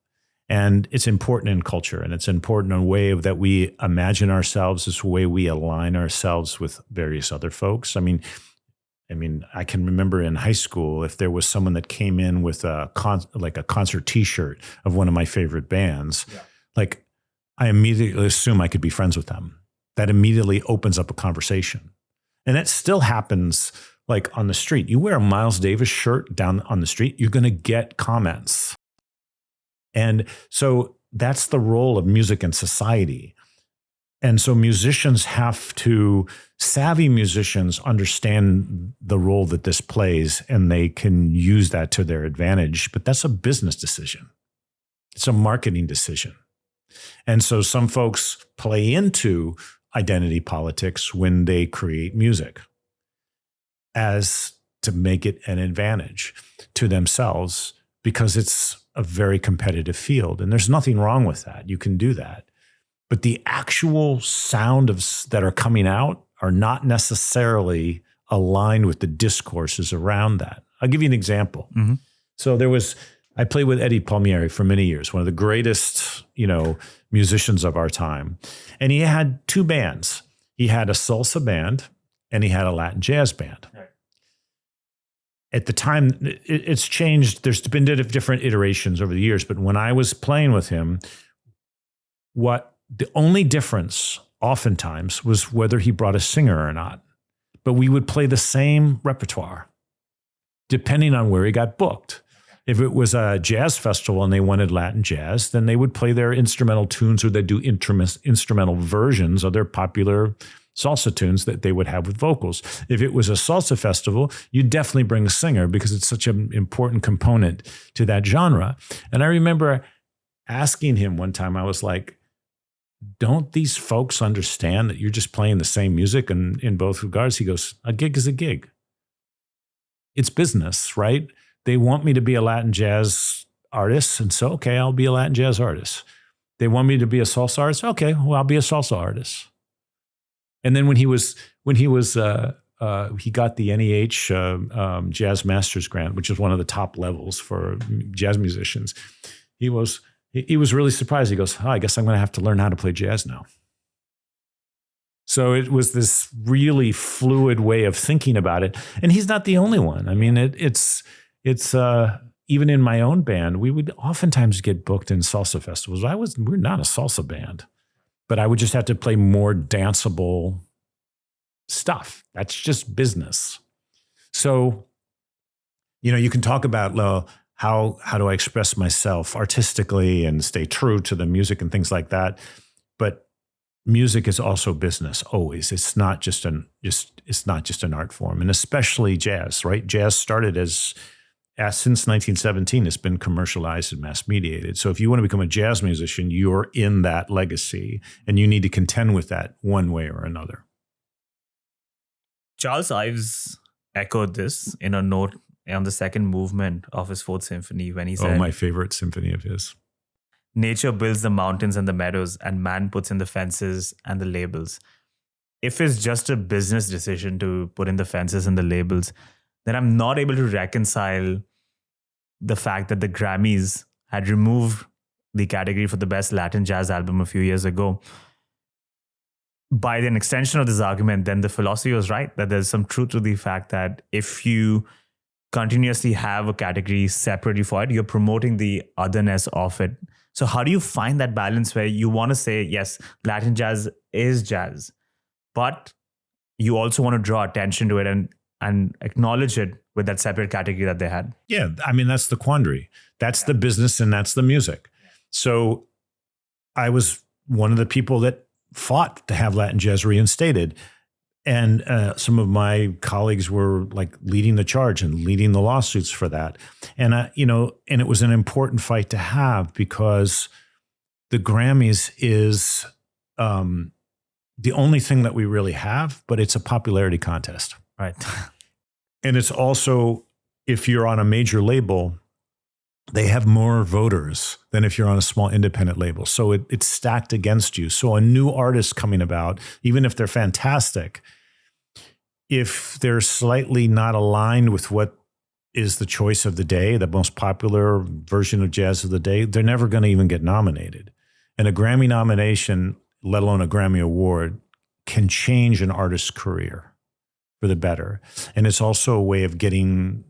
And it's important in culture, and it's important in a way that we imagine ourselves, it's a way we align ourselves with various other folks. I mean, I can remember in high school, if there was someone that came in with a concert T-shirt of one of my favorite bands, like I immediately assume I could be friends with them. That immediately opens up a conversation. And that still happens like on the street. You wear a Miles Davis shirt down on the street, you're going to get comments. And so that's the role of music in society. And so savvy musicians understand the role that this plays, and they can use that to their advantage. But that's a business decision. It's a marketing decision. And so some folks play into identity politics when they create music as to make it an advantage to themselves, because it's a very competitive field. And there's nothing wrong with that. You can do that. But the actual sound that are coming out are not necessarily aligned with the discourses around that. I'll give you an example. Mm-hmm. So I played with Eddie Palmieri for many years, one of the greatest, musicians of our time. And he had two bands. He had a salsa band and he had a Latin jazz band. Right. At the time, it's changed. There's been different iterations over the years. But when I was playing with him, the only difference oftentimes was whether he brought a singer or not. But we would play the same repertoire depending on where he got booked. If it was a jazz festival and they wanted Latin jazz, then they would play their instrumental tunes, or they'd do instrumental versions of their popular salsa tunes that they would have with vocals. If it was a salsa festival, you'd definitely bring a singer because it's such an important component to that genre. And I remember asking him one time, I was like, don't these folks understand that you're just playing the same music in both regards? He goes, a gig is a gig. It's business, right? They want me to be a Latin jazz artist, and so, okay, I'll be a Latin jazz artist. They want me to be a salsa artist. Okay, well, I'll be a salsa artist. And then when he got the NEH Jazz Masters Grant, which is one of the top levels for jazz musicians, he was really surprised. He goes, I guess I'm going to have to learn how to play jazz now. So it was this really fluid way of thinking about it. And he's not the only one. I mean, it's even in my own band, we would oftentimes get booked in salsa festivals. We're not a salsa band, but I would just have to play more danceable stuff. That's just business. So, you can talk about how do I express myself artistically and stay true to the music and things like that. But music is also business always. It's not just an art form, and especially jazz, right? Jazz started since 1917, it's been commercialized and mass mediated. So if you want to become a jazz musician, you're in that legacy, and you need to contend with that one way or another. Charles Ives echoed this in a note on the second movement of his Fourth Symphony when he said, my favorite symphony of his. Nature builds the mountains and the meadows, and man puts in the fences and the labels. If it's just a business decision to put in the fences and the labels, then I'm not able to reconcile the fact that the Grammys had removed the category for the best Latin jazz album a few years ago. By an extension of this argument, then the philosophy was right, that there's some truth to the fact that if you continuously have a category separately for it, you're promoting the otherness of it. So how do you find that balance where you want to say, yes, Latin jazz is jazz, but you also want to draw attention to it and acknowledge it with that separate category that they had? Yeah, I mean, that's the quandary. That's the business and that's the music. So I was one of the people that fought to have Latin jazz reinstated. And some of my colleagues were like leading the charge and leading the lawsuits for that. And, and it was an important fight to have, because the Grammys is the only thing that we really have, but it's a popularity contest. Right. And it's also, if you're on a major label, they have more voters than if you're on a small independent label. So it's stacked against you. So a new artist coming about, even if they're fantastic, if they're slightly not aligned with what is the choice of the day, the most popular version of jazz of the day, they're never going to even get nominated. And a Grammy nomination, let alone a Grammy Award, can change an artist's career for the better. And it's also a way of getting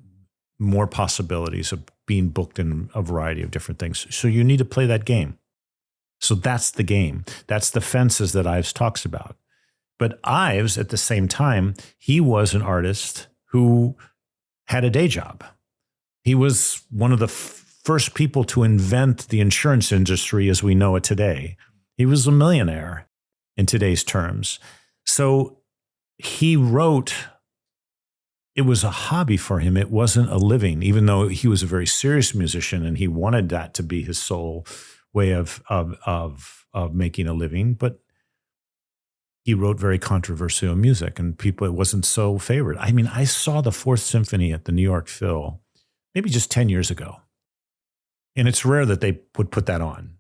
more possibilities of being booked in a variety of different things. So you need to play that game. So that's the game. That's the fences that Ives talks about. But Ives, at the same time, he was an artist who had a day job. He was one of the first people to invent the insurance industry as we know it today. He was a millionaire in today's terms. So he wrote, it was a hobby for him. It wasn't a living, even though he was a very serious musician and he wanted that to be his sole way of making a living. But he wrote very controversial music and people, it wasn't so favored. I mean, I saw the Fourth Symphony at the New York Phil maybe just 10 years ago. And it's rare that they would put that on.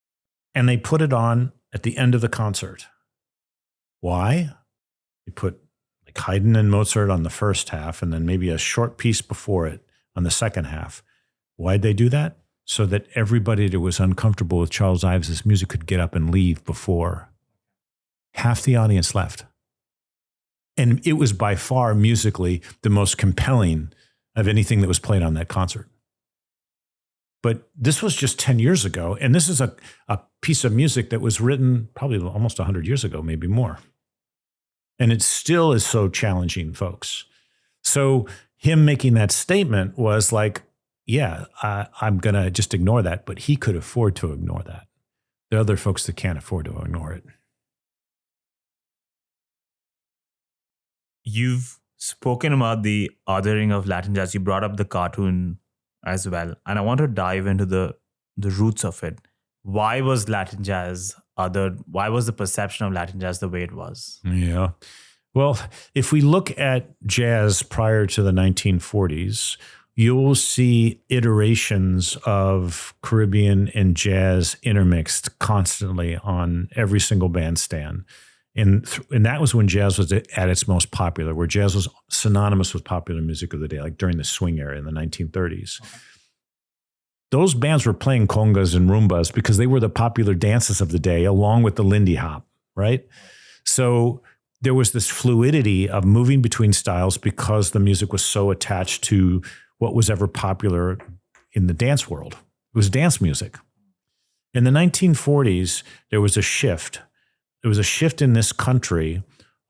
And they put it on at the end of the concert. Why? They put like Haydn and Mozart on the first half and then maybe a short piece before it on the second half. Why'd they do that? So that everybody that was uncomfortable with Charles Ives' music could get up and leave before half the audience left. And it was by far musically the most compelling of anything that was played on that concert. But this was just 10 years ago. And this is a piece of music that was written probably almost 100 years ago, maybe more. And it still is so challenging, folks. So him making that statement was like, yeah, I'm going to just ignore that. But he could afford to ignore that. There are other folks that can't afford to ignore it. You've spoken about the othering of Latin jazz. You brought up the cartoon as well. And I want to dive into the roots of it. Why was Latin jazz othered? Why was the perception of Latin jazz the way it was? Yeah. Well, if we look at jazz prior to the 1940s, you'll see iterations of Caribbean and jazz intermixed constantly on every single bandstand. And that was when jazz was at its most popular, where jazz was synonymous with popular music of the day, like during the swing era in the 1930s. Okay. Those bands were playing congas and rumbas because they were the popular dances of the day, along with the Lindy Hop, right? So there was this fluidity of moving between styles because the music was so attached to what was ever popular in the dance world. It was dance music. In the 1940s, there was a shift. There was a shift in this country.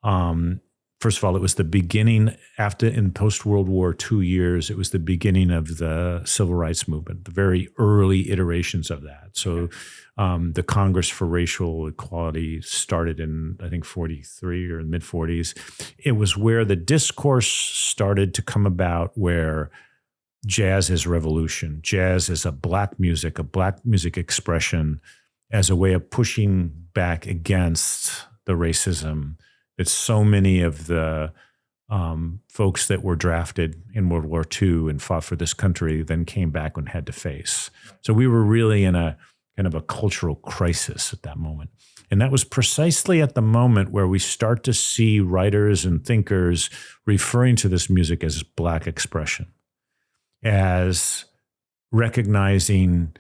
First of all, it was the beginning in post-World War II years, it was the beginning of the civil rights movement, the very early iterations of that. So the Congress for Racial Equality started in, I think, 43 or mid-40s. It was where the discourse started to come about where jazz is revolution. Jazz is a black music expression as a way of pushing back against the racism that so many of the folks that were drafted in World War II and fought for this country then came back and had to face. So we were really in a kind of a cultural crisis at that moment. And that was precisely at the moment where we start to see writers and thinkers referring to this music as black expression, as recognizing.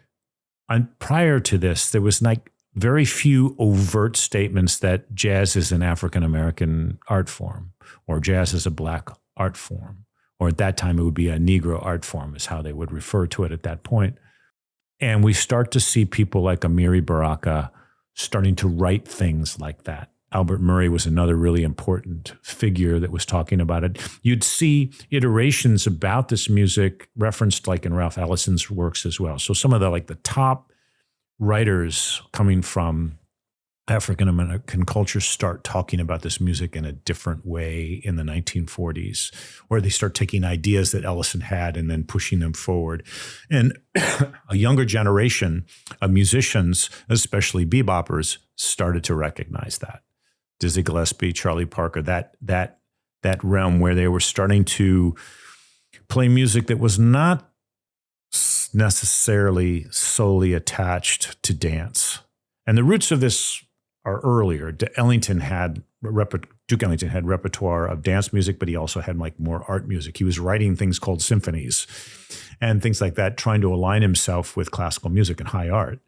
And prior to this, there was like very few overt statements that jazz is an African-American art form or jazz is a black art form. Or at that time, it would be a Negro art form is how they would refer to it at that point. And we start to see people like Amiri Baraka starting to write things like that. Albert Murray was another really important figure that was talking about it. You'd see iterations about this music referenced like in Ralph Ellison's works as well. So some of the top writers coming from African-American culture start talking about this music in a different way in the 1940s, where they start taking ideas that Ellison had and then pushing them forward. And a younger generation of musicians, especially beboppers, started to recognize that. Dizzy Gillespie, Charlie Parker, that realm where they were starting to play music that was not necessarily solely attached to dance. And the roots of this are earlier. Ellington had Duke Ellington had repertoire of dance music, but he also had like more art music. He was writing things called symphonies and things like that, trying to align himself with classical music and high art.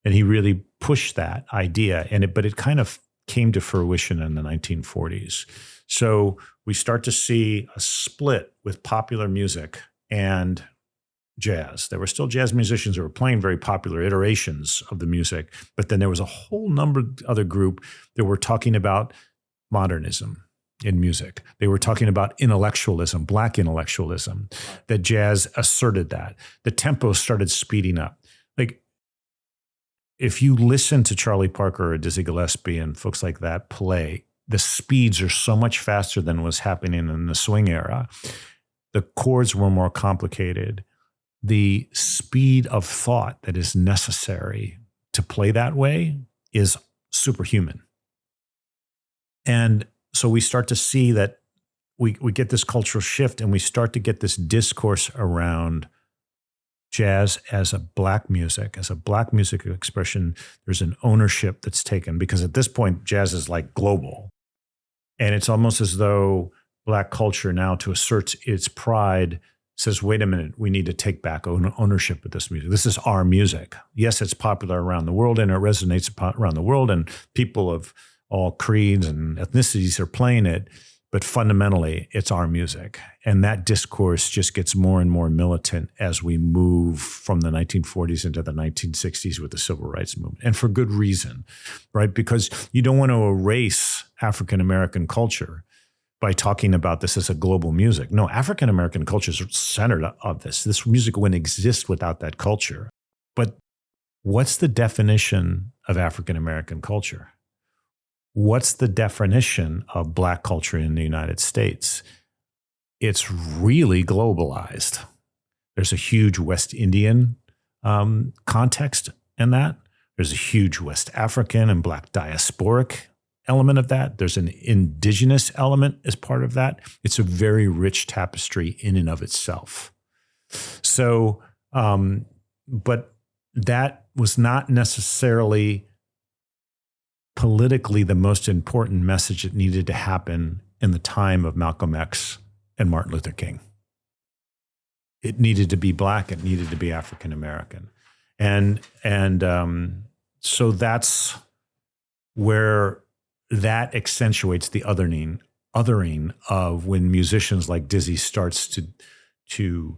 And he really pushed that idea, but it kind of came to fruition in the 1940s. So we start to see a split with popular music and jazz. There were still jazz musicians who were playing very popular iterations of the music, but then there was a whole number of other group that were talking about modernism in music. They were talking about intellectualism, Black intellectualism, that jazz asserted that. The tempo started speeding up. Like, if you listen to Charlie Parker or Dizzy Gillespie and folks like that play, the speeds are so much faster than was happening in the swing era. The chords were more complicated. The speed of thought that is necessary to play that way is superhuman. And so we start to see that we get this cultural shift, and we start to get this discourse around jazz as a Black music expression. There's an ownership that's taken, because at this point, jazz is like global. And it's almost as though Black culture now, to assert its pride, says, wait a minute, we need to take back ownership of this music. This is our music. Yes, it's popular around the world, and it resonates around the world, and people of all creeds and ethnicities are playing it, but fundamentally, it's our music. And that discourse just gets more and more militant as we move from the 1940s into the 1960s with the Civil Rights Movement, and for good reason, right? Because you don't want to erase African-American culture by talking about this as a global music. No, African-American culture is centered of this. This music wouldn't exist without that culture. But what's the definition of African-American culture? What's the definition of Black culture in the United States? It's really globalized. There's a huge West Indian context in that. There's a huge West African and Black diasporic element of that. There's an indigenous element as part of that. It's a very rich tapestry in and of itself. So, but that was not necessarily politically the most important message that needed to happen in the time of Malcolm X and Martin Luther King. It needed to be Black. It needed to be African American, and so that's where that accentuates the othering of when musicians like Dizzy starts to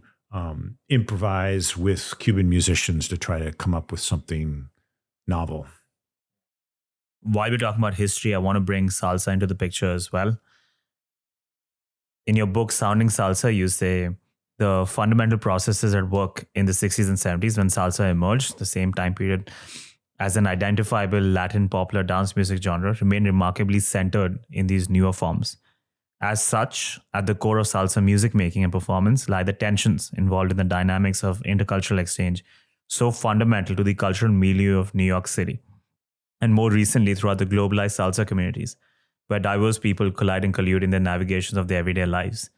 improvise with Cuban musicians to try to come up with something novel. While we're talking about history, I want to bring salsa into the picture as well. In your book, Sounding Salsa, you say the fundamental processes at work in the 60s and 70s when salsa emerged, the same time period, as an identifiable Latin popular dance music genre, remain remarkably centered in these newer forms. As such, at the core of salsa music making and performance lie the tensions involved in the dynamics of intercultural exchange, so fundamental to the cultural milieu of New York City, and more recently throughout the globalized salsa communities, where diverse people collide and collude in their navigations of their everyday lives.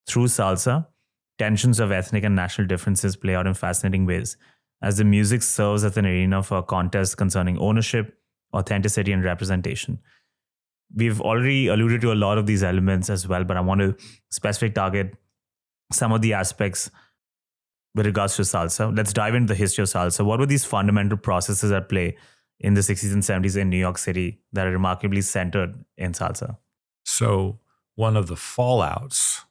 Through salsa, tensions of ethnic and national differences play out in fascinating ways, as the music serves as an arena for a contest concerning ownership, authenticity, and representation. We've already alluded to a lot of these elements as well, but I want to specifically target some of the aspects with regards to salsa. Let's dive into the history of salsa. What were these fundamental processes at play in the 60s and 70s in New York City that are remarkably centered in salsa? So one of the fallouts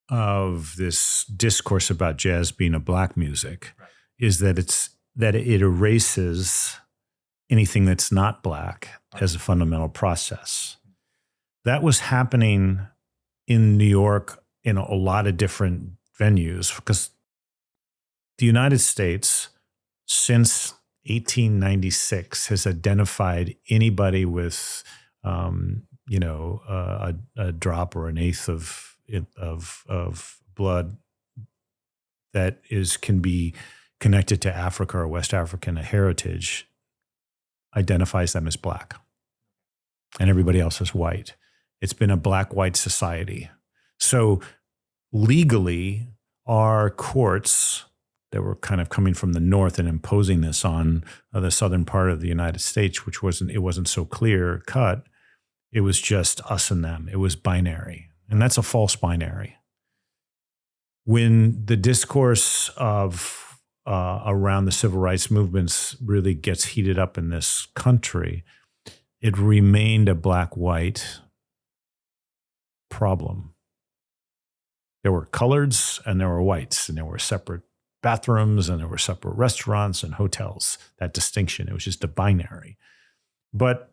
of this discourse about jazz being a Black music is that it erases anything that's not Black as a fundamental process. That was happening in New York in a lot of different venues, because the United States, since 1896, has identified anybody with, a drop or an eighth of blood that can be connected to Africa or West African heritage, identifies them as Black, and everybody else is white. It's been a Black-white society. So legally, our courts that were kind of coming from the north and imposing this on the southern part of the United States, which wasn't so clear cut, It was just us and them. It was binary. And that's a false binary. When the discourse of around the civil rights movements really gets heated up in this country, it remained a black-white problem. There were coloreds and there were whites, and there were separate bathrooms and there were separate restaurants and hotels. That distinction, it was just a binary. But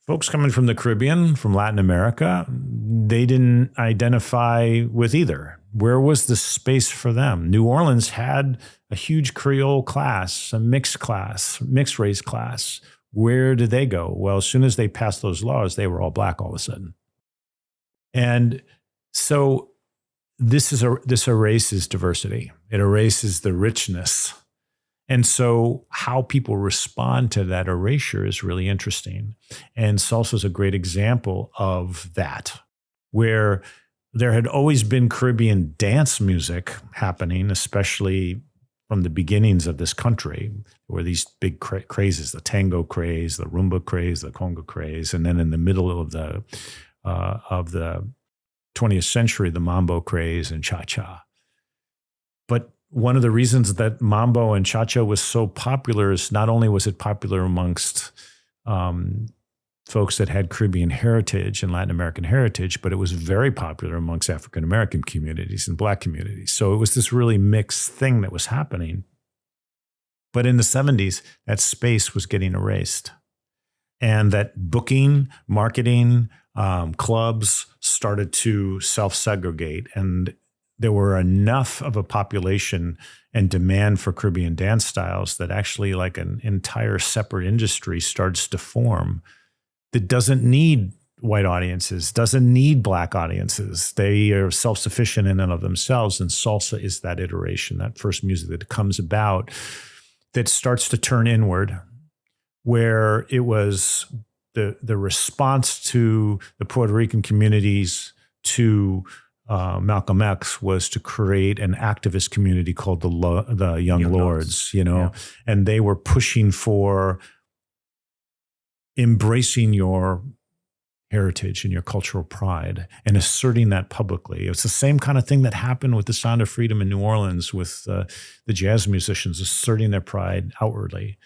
folks coming from the Caribbean, from Latin America, they didn't identify with either. Where was the space for them? New Orleans had a huge Creole class, a mixed race class. Where did they go? Well, as soon as they passed those laws, they were all black all of a sudden. And so this erases diversity. It erases the richness. And so how people respond to that erasure is really interesting. And salsa is a great example of that, where there had always been Caribbean dance music happening, especially from the beginnings of this country. There were these big crazes, the tango craze, the rumba craze, the conga craze, and then in the middle of the 20th century, the mambo craze and cha-cha. But one of the reasons that mambo and cha-cha was so popular is not only was it popular amongst folks that had Caribbean heritage and Latin American heritage, but it was very popular amongst African American communities and Black communities. So it was this really mixed thing that was happening. But in the 70s, that space was getting erased. And that booking, marketing, clubs started to self-segregate. And there were enough of a population and demand for Caribbean dance styles that actually like an entire separate industry starts to form that doesn't need white audiences, doesn't need Black audiences. They are self-sufficient in and of themselves. And salsa is that iteration, that first music that comes about that starts to turn inward, where it was the response to the Puerto Rican communities to Malcolm X was to create an activist community called the Young Lords, and they were pushing for embracing your heritage and your cultural pride and asserting that publicly. It's the same kind of thing that happened with the Sound of Freedom in New Orleans with the jazz musicians asserting their pride outwardly.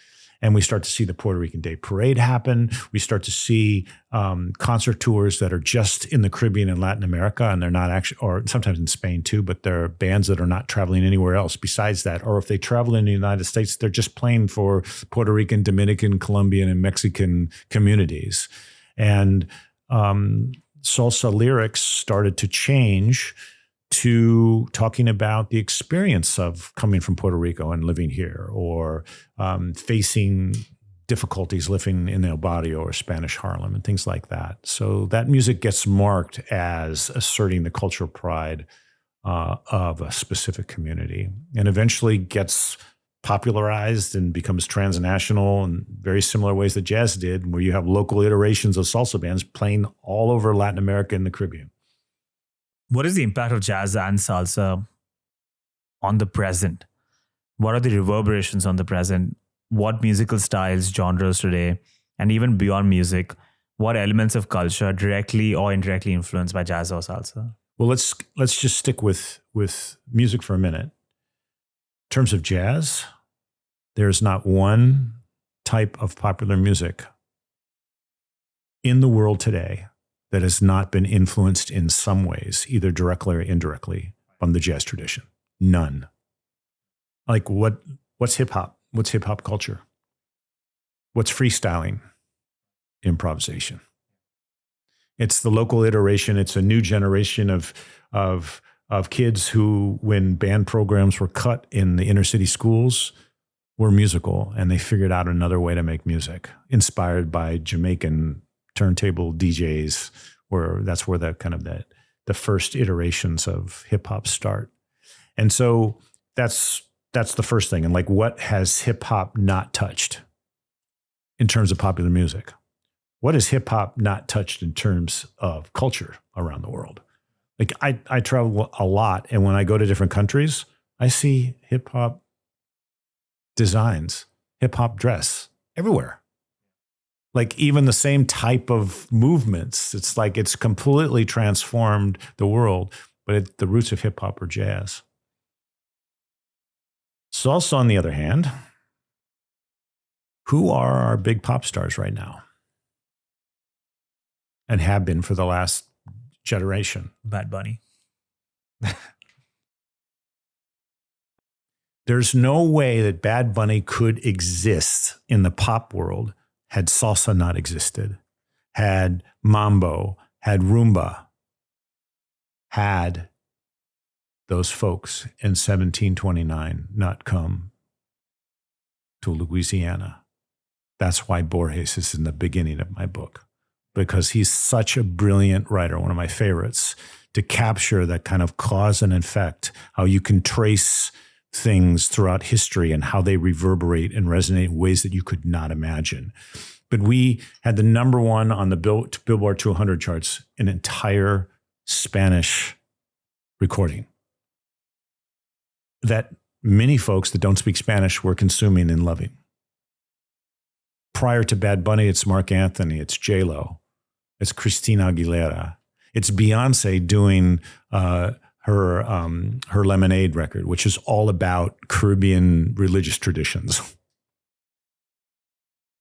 And we start to see the Puerto Rican Day Parade happen. We start to see concert tours that are just in the Caribbean and Latin America, and they're not actually, or sometimes in Spain too, but they're bands that are not traveling anywhere else besides that. Or if they travel in the United States, they're just playing for Puerto Rican, Dominican, Colombian, and Mexican communities. And salsa lyrics started to change to talking about the experience of coming from Puerto Rico and living here, or facing difficulties living in El Barrio or Spanish Harlem and things like that. So that music gets marked as asserting the cultural pride of a specific community, and eventually gets popularized and becomes transnational in very similar ways that jazz did, where you have local iterations of salsa bands playing all over Latin America and the Caribbean. What is the impact of jazz and salsa on the present? What are the reverberations on the present? What musical styles, genres today, and even beyond music, what elements of culture directly or indirectly influenced by jazz or salsa? Well, let's just stick with music for a minute. In terms of jazz, there's not one type of popular music in the world today that has not been influenced in some ways, either directly or indirectly, from the jazz tradition. None. Like what's hip hop? What's hip hop culture? What's freestyling? Improvisation. It's the local iteration. It's a new generation of kids who, when band programs were cut in the inner city schools, were musical, and they figured out another way to make music, inspired by Jamaican turntable DJs, where that's where the first iterations of hip hop start. And so that's the first thing. And like, what has hip hop not touched in terms of popular music? What has hip hop not touched in terms of culture around the world? Like I travel a lot, and when I go to different countries, I see hip hop designs, hip hop dress everywhere. Like even the same type of movements. It's like it's completely transformed the world, but the roots of hip hop are jazz. Salsa, on the other hand, who are our big pop stars right now? And have been for the last generation? Bad Bunny. There's no way that Bad Bunny could exist in the pop world had salsa not existed, had mambo, had rumba, had those folks in 1729 not come to Louisiana. That's why Borges is in the beginning of my book, because he's such a brilliant writer, one of my favorites, to capture that kind of cause and effect, how you can trace things throughout history and how they reverberate and resonate in ways that you could not imagine. But we had the number one on the Billboard 200 charts, an entire Spanish recording that many folks that don't speak Spanish were consuming and loving. Prior to Bad Bunny, it's Mark Anthony, it's J-Lo, it's Christina Aguilera, it's Beyonce doing her Lemonade record, which is all about Caribbean religious traditions.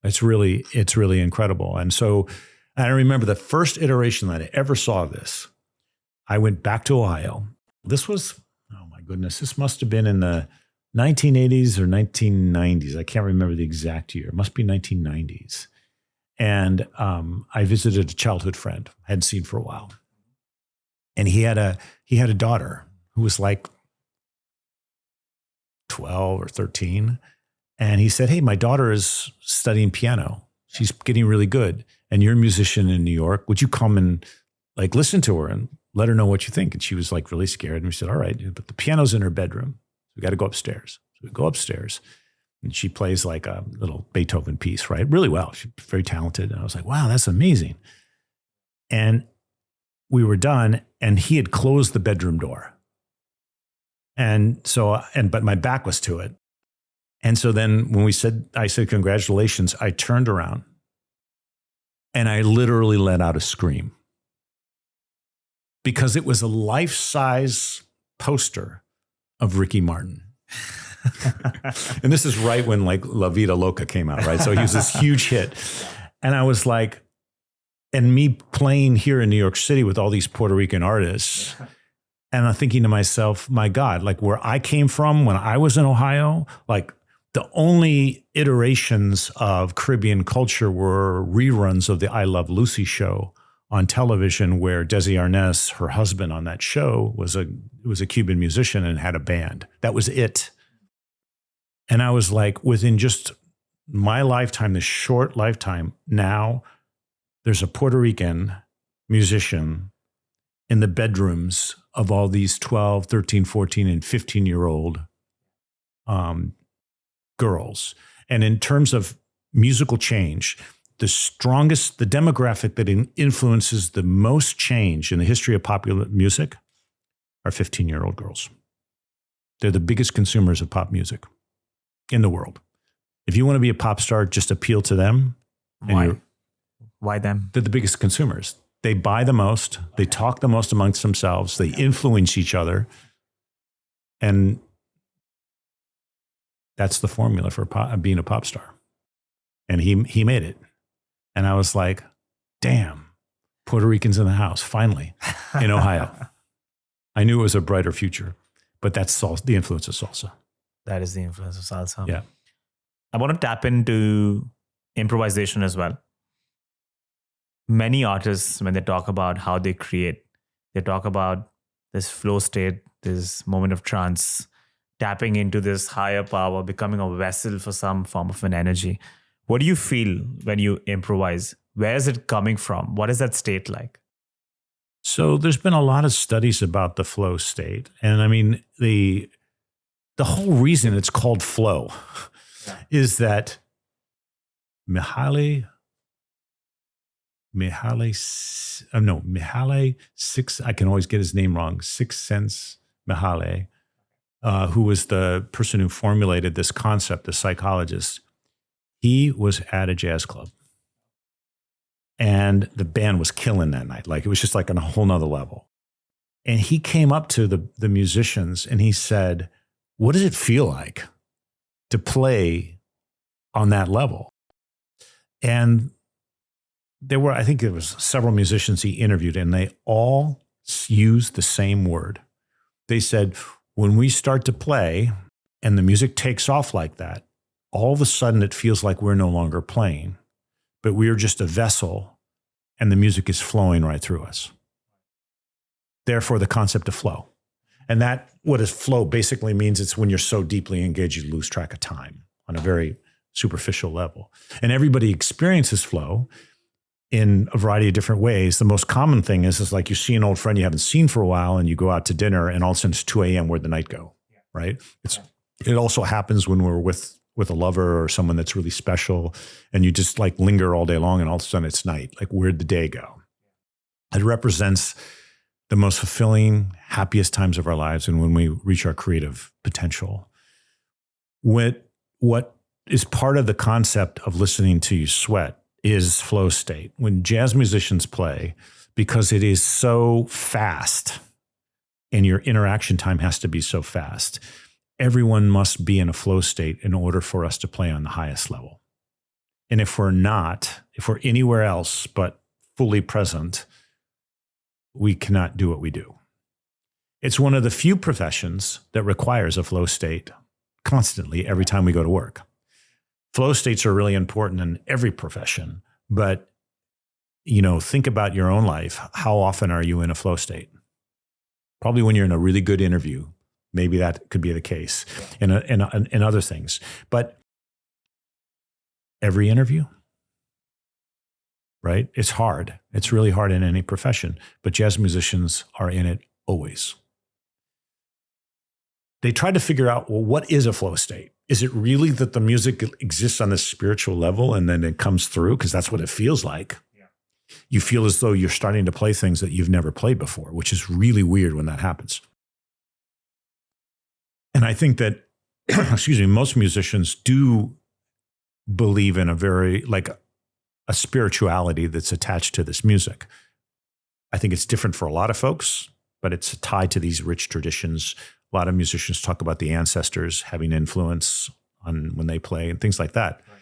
It's really incredible. And so I remember the first iteration that I ever saw of this, I went back to Ohio. This was, oh my goodness, this must have been in the 1980s or 1990s. I can't remember the exact year. It must be 1990s. And I visited a childhood friend I hadn't seen for a while. And he had a daughter who was like 12 or 13. And he said, hey, my daughter is studying piano. She's getting really good. And you're a musician in New York. Would you come and like listen to her and let her know what you think? And she was like really scared. And we said, all right, but the piano's in her bedroom. We got to go upstairs. So we go upstairs and she plays like a little Beethoven piece, right? Really well. She's very talented. And I was like, wow, that's amazing. And we were done and he had closed the bedroom door. And so, but my back was to it. And so then when I said, congratulations, I turned around and I literally let out a scream because it was a life-size poster of Ricky Martin. And this is right when like La Vida Loca came out, right? So he was this huge hit. And I was like, and me playing here in New York City with all these Puerto Rican artists. And I'm thinking to myself, my God, like where I came from when I was in Ohio, like the only iterations of Caribbean culture were reruns of the I Love Lucy show on television, where Desi Arnaz, her husband on that show, was a Cuban musician and had a band. That was it. And I was like, within just my lifetime, this short lifetime, now there's a Puerto Rican musician in the bedrooms of all these 12, 13, 14, and 15-year-old girls. And in terms of musical change, the demographic that influences the most change in the history of popular music are 15-year-old girls. They're the biggest consumers of pop music in the world. If you want to be a pop star, just appeal to them. Why them? They're the biggest consumers. They buy the most. They talk the most amongst themselves. They influence each other. And that's the formula for being a pop star. And he made it. And I was like, damn, Puerto Ricans in the house, finally, in Ohio. I knew it was a brighter future, but that's the influence of salsa. That is the influence of salsa. Yeah. I want to tap into improvisation as well. Many artists, when they talk about how they create, they talk about this flow state, this moment of trance, tapping into this higher power, becoming a vessel for some form of an energy. What do you feel when you improvise? Where is it coming from? What is that state like? So there's been a lot of studies about the flow state. And I mean, the whole reason it's called flow is that Mihaly Six, I can always get his name wrong, Sixth Sense Mihaly, who was the person who formulated this concept, the psychologist. He was at a jazz club And the band was killing that night. Like it was just like on a whole nother level. And he came up to the musicians and he said, what does it feel like to play on that level? And I think there was several musicians he interviewed, and they all used the same word. They said, when we start to play and the music takes off like that, all of a sudden it feels like we're no longer playing, but we are just a vessel and the music is flowing right through us. Therefore, the concept of flow. And that, what is flow basically means, it's when you're so deeply engaged, you lose track of time on a very superficial level. And everybody experiences flow in a variety of different ways. The most common thing is like you see an old friend you haven't seen for a while and you go out to dinner and all of a sudden it's 2 a.m. Where'd the night go, right? It also happens when we're with a lover or someone that's really special and you just like linger all day long and all of a sudden it's night. Like where'd the day go? It represents the most fulfilling, happiest times of our lives and when we reach our creative potential. What is part of the concept of listening to you sweat is flow state. When jazz musicians play, because it is so fast and your interaction time has to be so fast, everyone must be in a flow state in order for us to play on the highest level. And if we're not, if we're anywhere else but fully present, we cannot do what we do. It's one of the few professions that requires a flow state constantly every time we go to work. Flow states are really important in every profession, but think about your own life. How often are you in a flow state? Probably when you're in a really good interview. Maybe that could be the case in other things. But every interview, right? It's hard. It's really hard in any profession, but jazz musicians are in it always. They tried to figure out, well, what is a flow state? Is it really that the music exists on this spiritual level and then it comes through? Because that's what it feels like. Yeah. You feel as though you're starting to play things that you've never played before, which is really weird when that happens. And I think that, most musicians do believe in a very, like a spirituality that's attached to this music. I think it's different for a lot of folks, but it's tied to these rich traditions. A lot of musicians talk about the ancestors having influence on when they play and things like that. Right.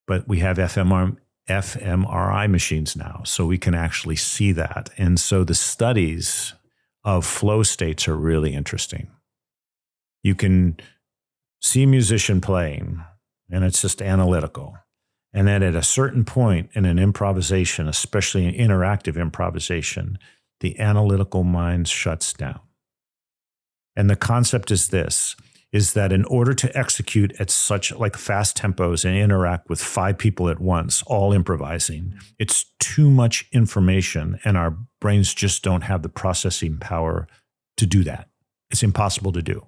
But we have fMRI machines now, so we can actually see that. And so the studies of flow states are really interesting. You can see a musician playing, and it's just analytical. And then at a certain point in an improvisation, especially an interactive improvisation, the analytical mind shuts down. And the concept is this, is that in order to execute at such like fast tempos and interact with 5 people at once, all improvising, it's too much information and our brains just don't have the processing power to do that. It's impossible to do.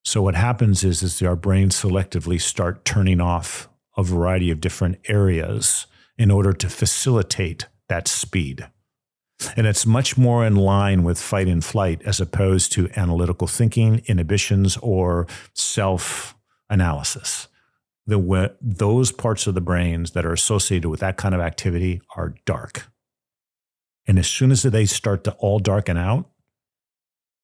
So what happens is our brains selectively start turning off a variety of different areas in order to facilitate that speed. And it's much more in line with fight and flight as opposed to analytical thinking, inhibitions, or self-analysis. Those parts of the brains that are associated with that kind of activity are dark. And as soon as they start to all darken out,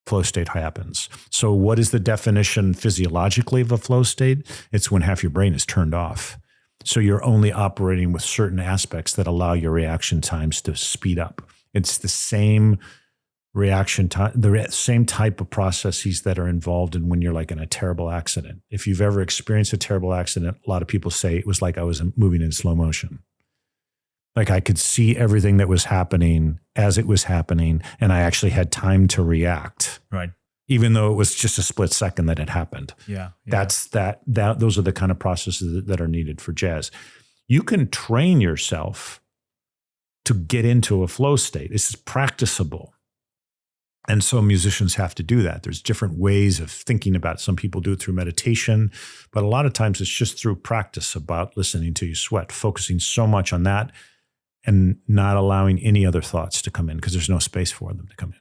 flow state happens. So what is the definition physiologically of a flow state? It's when half your brain is turned off. So you're only operating with certain aspects that allow your reaction times to speed up. It's the same reaction time, the same type of processes that are involved in when you're like in a terrible accident. If you've ever experienced a terrible accident, a lot of people say it was like I was moving in slow motion. Like I could see everything that was happening as it was happening, and I actually had time to react. Right. Even though it was just a split second that it happened. Yeah. Those are the kind of processes that are needed for jazz. You can train yourself to get into a flow state. This is practicable. And so musicians have to do that. There's different ways of thinking about it. Some people do it through meditation, but a lot of times it's just through practice about listening to you sweat, focusing so much on that and not allowing any other thoughts to come in because there's no space for them to come in.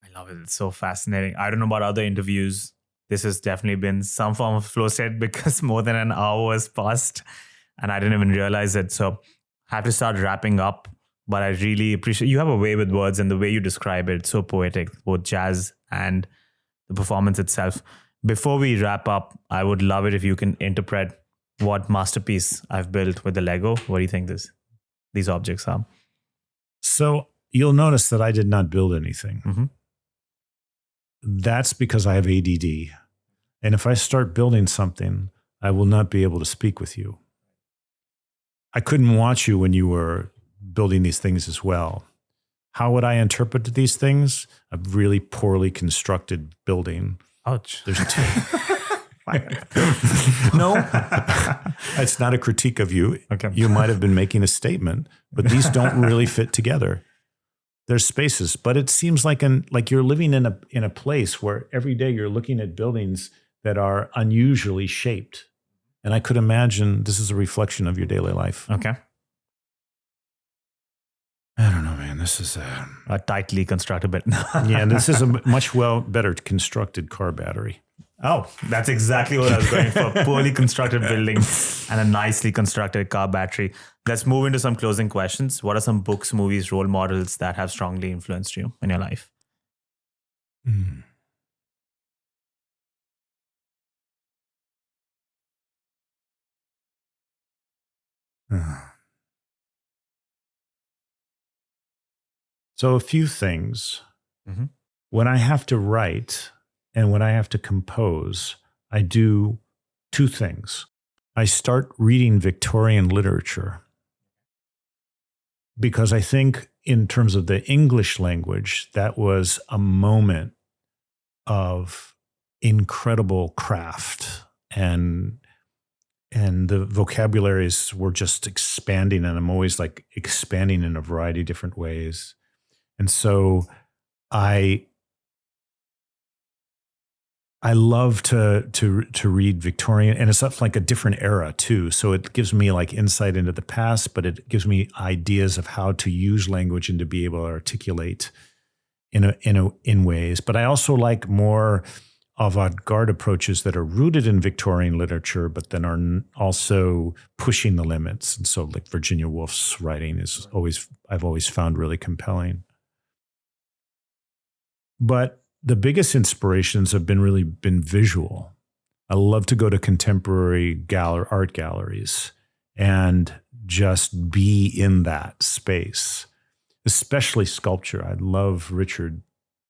I love it. It's so fascinating. I don't know about other interviews. This has definitely been some form of flow state because more than an hour has passed. and I didn't even realize it. So I have to start wrapping up. But I really appreciate you have a way with words, and the way you describe it, it's so poetic, both jazz and the performance itself. Before we wrap up, I would love it if you can interpret what masterpiece I've built with the Lego. What do you think these objects are? So you'll notice that I did not build anything. Mm-hmm. That's because I have ADD. And if I start building something, I will not be able to speak with you. I couldn't watch you when you were building these things as well. How would I interpret these things? A really poorly constructed building. Ouch. There's two. No. It's not a critique of you. Okay. You might have been making a statement, but these don't really fit together. There's spaces, but it seems like you're living in a place where every day you're looking at buildings that are unusually shaped. And I could imagine this is a reflection of your daily life. Okay. I don't know, man. This is A tightly constructed bit. yeah, this is a much better constructed car battery. Oh, that's exactly what I was going for. Poorly constructed building and a nicely constructed car battery. Let's move into some closing questions. What are some books, movies, role models that have strongly influenced you in your life? Mm. So a few things. Mm-hmm. When I have to write and when I have to compose, I do two things. I start reading Victorian literature because I think in terms of the English language, that was a moment of incredible craft, and the vocabularies were just expanding, and I'm always like expanding in a variety of different ways. And so I love to read Victorian, and it's up like a different era too. So it gives me like insight into the past, but it gives me ideas of how to use language and to be able to articulate in ways. But I also like more avant-garde approaches that are rooted in Victorian literature, but then are also pushing the limits. And so like Virginia Woolf's writing I've always found really compelling. But the biggest inspirations have been visual. I love to go to contemporary art galleries and just be in that space, especially sculpture. I love Richard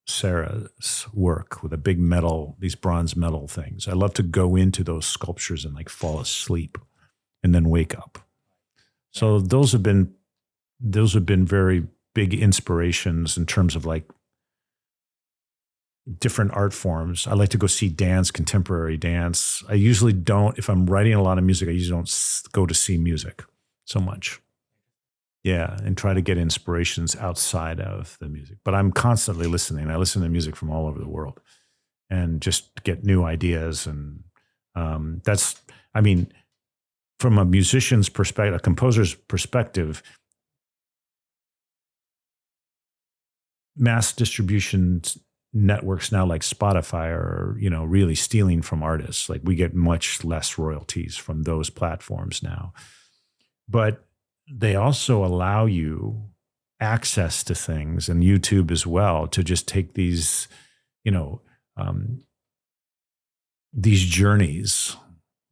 Serra's work with these bronze metal things. I love to go into those sculptures and like fall asleep and then wake up. So those have been very big inspirations in terms of like different art forms. I like to go see dance, contemporary dance. I usually don't, if I'm writing a lot of music, I usually don't go to see music so much. Yeah, and try to get inspirations outside of the music. But I'm constantly listening. I listen to music from all over the world and just get new ideas. And from a musician's perspective, a composer's perspective, mass distribution networks now like Spotify are, really stealing from artists. Like we get much less royalties from those platforms now. But they also allow you access to things, and YouTube as well, to just take these, these journeys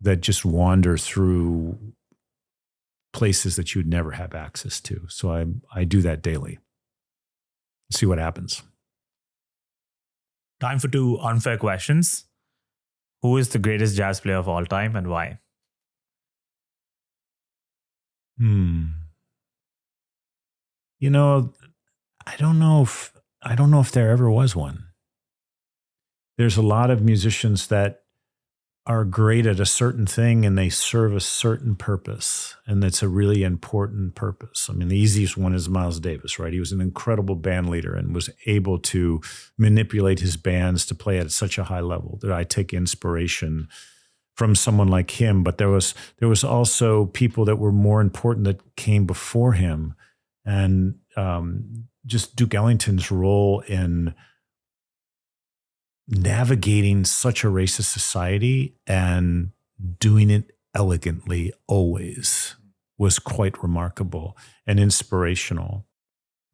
that just wander through places that you'd never have access to. So I do that daily. See what happens. Time for 2 unfair questions. Who is the greatest jazz player of all time and why? I don't know if there ever was one. There's a lot of musicians that are great at a certain thing and they serve a certain purpose, and it's a really important purpose. I mean, the easiest one is Miles Davis, right? He was an incredible band leader and was able to manipulate his bands to play at such a high level that I take inspiration from someone like him. But there was also people that were more important that came before him, and just Duke Ellington's role in navigating such a racist society and doing it elegantly always was quite remarkable and inspirational.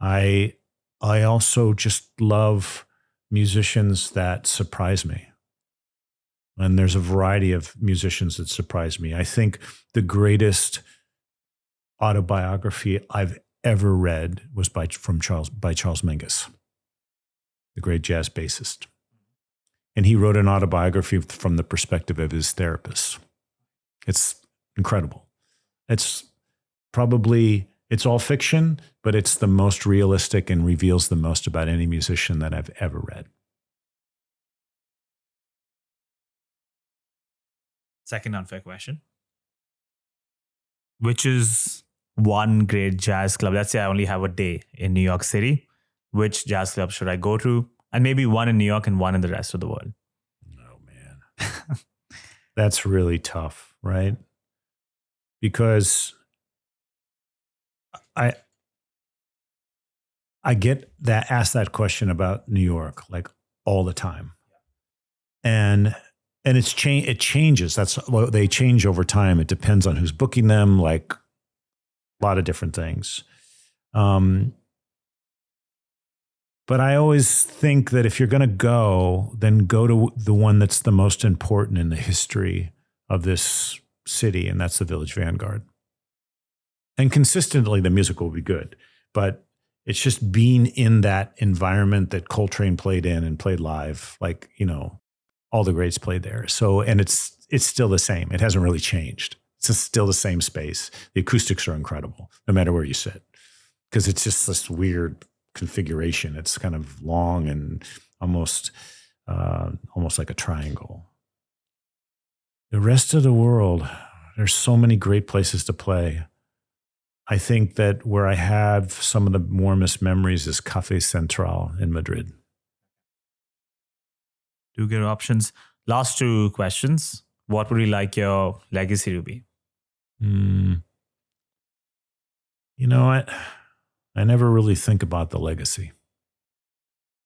I also just love musicians that surprise me. And there's a variety of musicians that surprise me. I think the greatest autobiography I've ever read was by Charles Mingus, the great jazz bassist. And he wrote an autobiography from the perspective of his therapist. It's incredible. It's all fiction, but it's the most realistic and reveals the most about any musician that I've ever read. Second unfair question. Which is one great jazz club? Let's say I only have a day in New York City. Which jazz club should I go to? And maybe one in New York and one in the rest of the world. Oh, man. That's really tough, right? Because I get asked that question about New York like all the time. And it changes. They change over time. It depends on who's booking them, like a lot of different things. But I always think that if you're going to go, then go to the one that's the most important in the history of this city, and that's the Village Vanguard. And consistently, the music will be good. But it's just being in that environment that Coltrane played in and played live, like, all the greats played there. So, and it's still the same. It hasn't really changed. It's just still the same space. The acoustics are incredible, no matter where you sit, because it's just this weird configuration. It's kind of long and almost like a triangle. The rest of the world, there's so many great places to play. I think that where I have some of the warmest memories is Café Central in Madrid. Two good options. Last two questions. What would you like your legacy to be? You know what? I never really think about the legacy.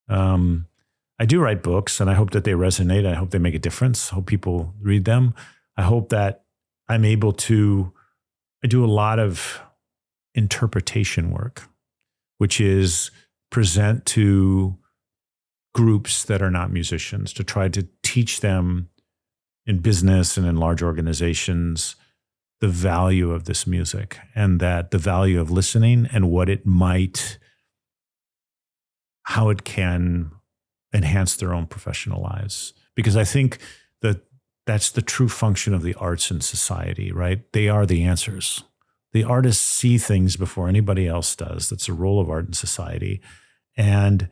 I do write books, and I hope that they resonate. I hope they make a difference. I hope people read them. I hope that I'm able to. I do a lot of interpretation work, which is present to groups that are not musicians, to try to teach them in business and in large organizations the value of this music, and that the value of listening and how it can enhance their own professional lives. Because I think that that's the true function of the arts in society, right? They are the answers. The artists see things before anybody else does. That's the role of art in society. And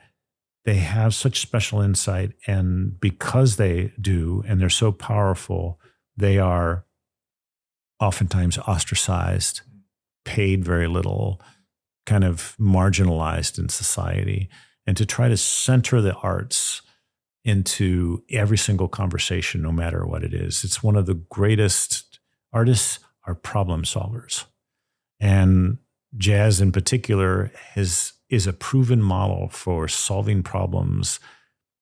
they have such special insight. And because they do, and they're so powerful, they are oftentimes ostracized, paid very little, kind of marginalized in society. And to try to center the arts into every single conversation, no matter what it is. It's one of the greatest. Artists are problem solvers. And jazz in particular is a proven model for solving problems,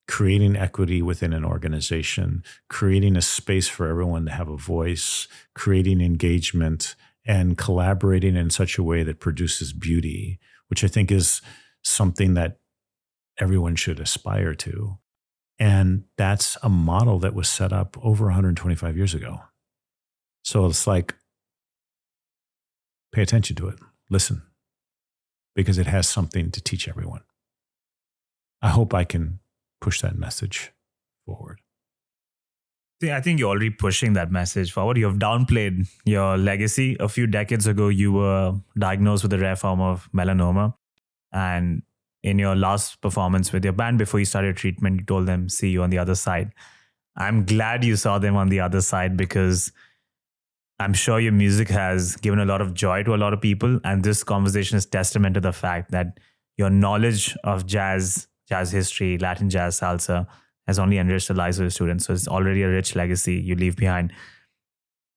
creating equity within an organization, creating a space for everyone to have a voice, creating engagement, and collaborating in such a way that produces beauty, which I think is something that everyone should aspire to. And that's a model that was set up over 125 years ago. So it's like, pay attention to it, listen, because it has something to teach everyone. I hope I can push that message forward. See, I think you're already pushing that message forward. You have downplayed your legacy. A few decades ago, you were diagnosed with a rare form of melanoma. And in your last performance with your band, before you started treatment, you told them, see you on the other side. I'm glad you saw them on the other side, because I'm sure your music has given a lot of joy to a lot of people. And this conversation is testament to the fact that your knowledge of jazz history, Latin jazz, salsa, has only enriched the lives of your students. So it's already a rich legacy you leave behind.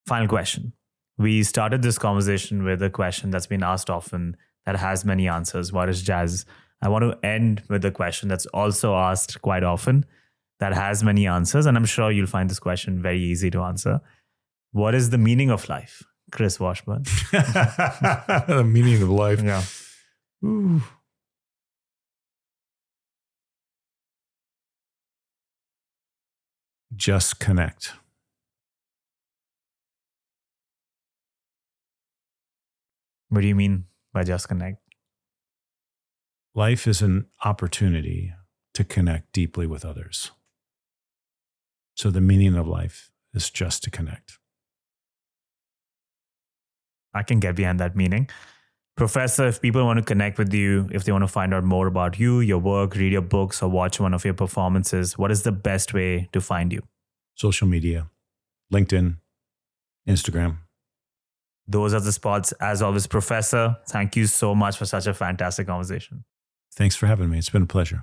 Final question. We started this conversation with a question that's been asked often that has many answers. What is jazz? I want to end with a question that's also asked quite often that has many answers. And I'm sure you'll find this question very easy to answer. What is the meaning of life, Chris Washburne? The meaning of life. Yeah. Ooh. Just connect. What do you mean by just connect? Life is an opportunity to connect deeply with others. So the meaning of life is just to connect. I can get behind that meaning. Professor, if people want to connect with you, if they want to find out more about you, your work, read your books, or watch one of your performances, what is the best way to find you? Social media, LinkedIn, Instagram. Those are the spots. As always, Professor, thank you so much for such a fantastic conversation. Thanks for having me. It's been a pleasure.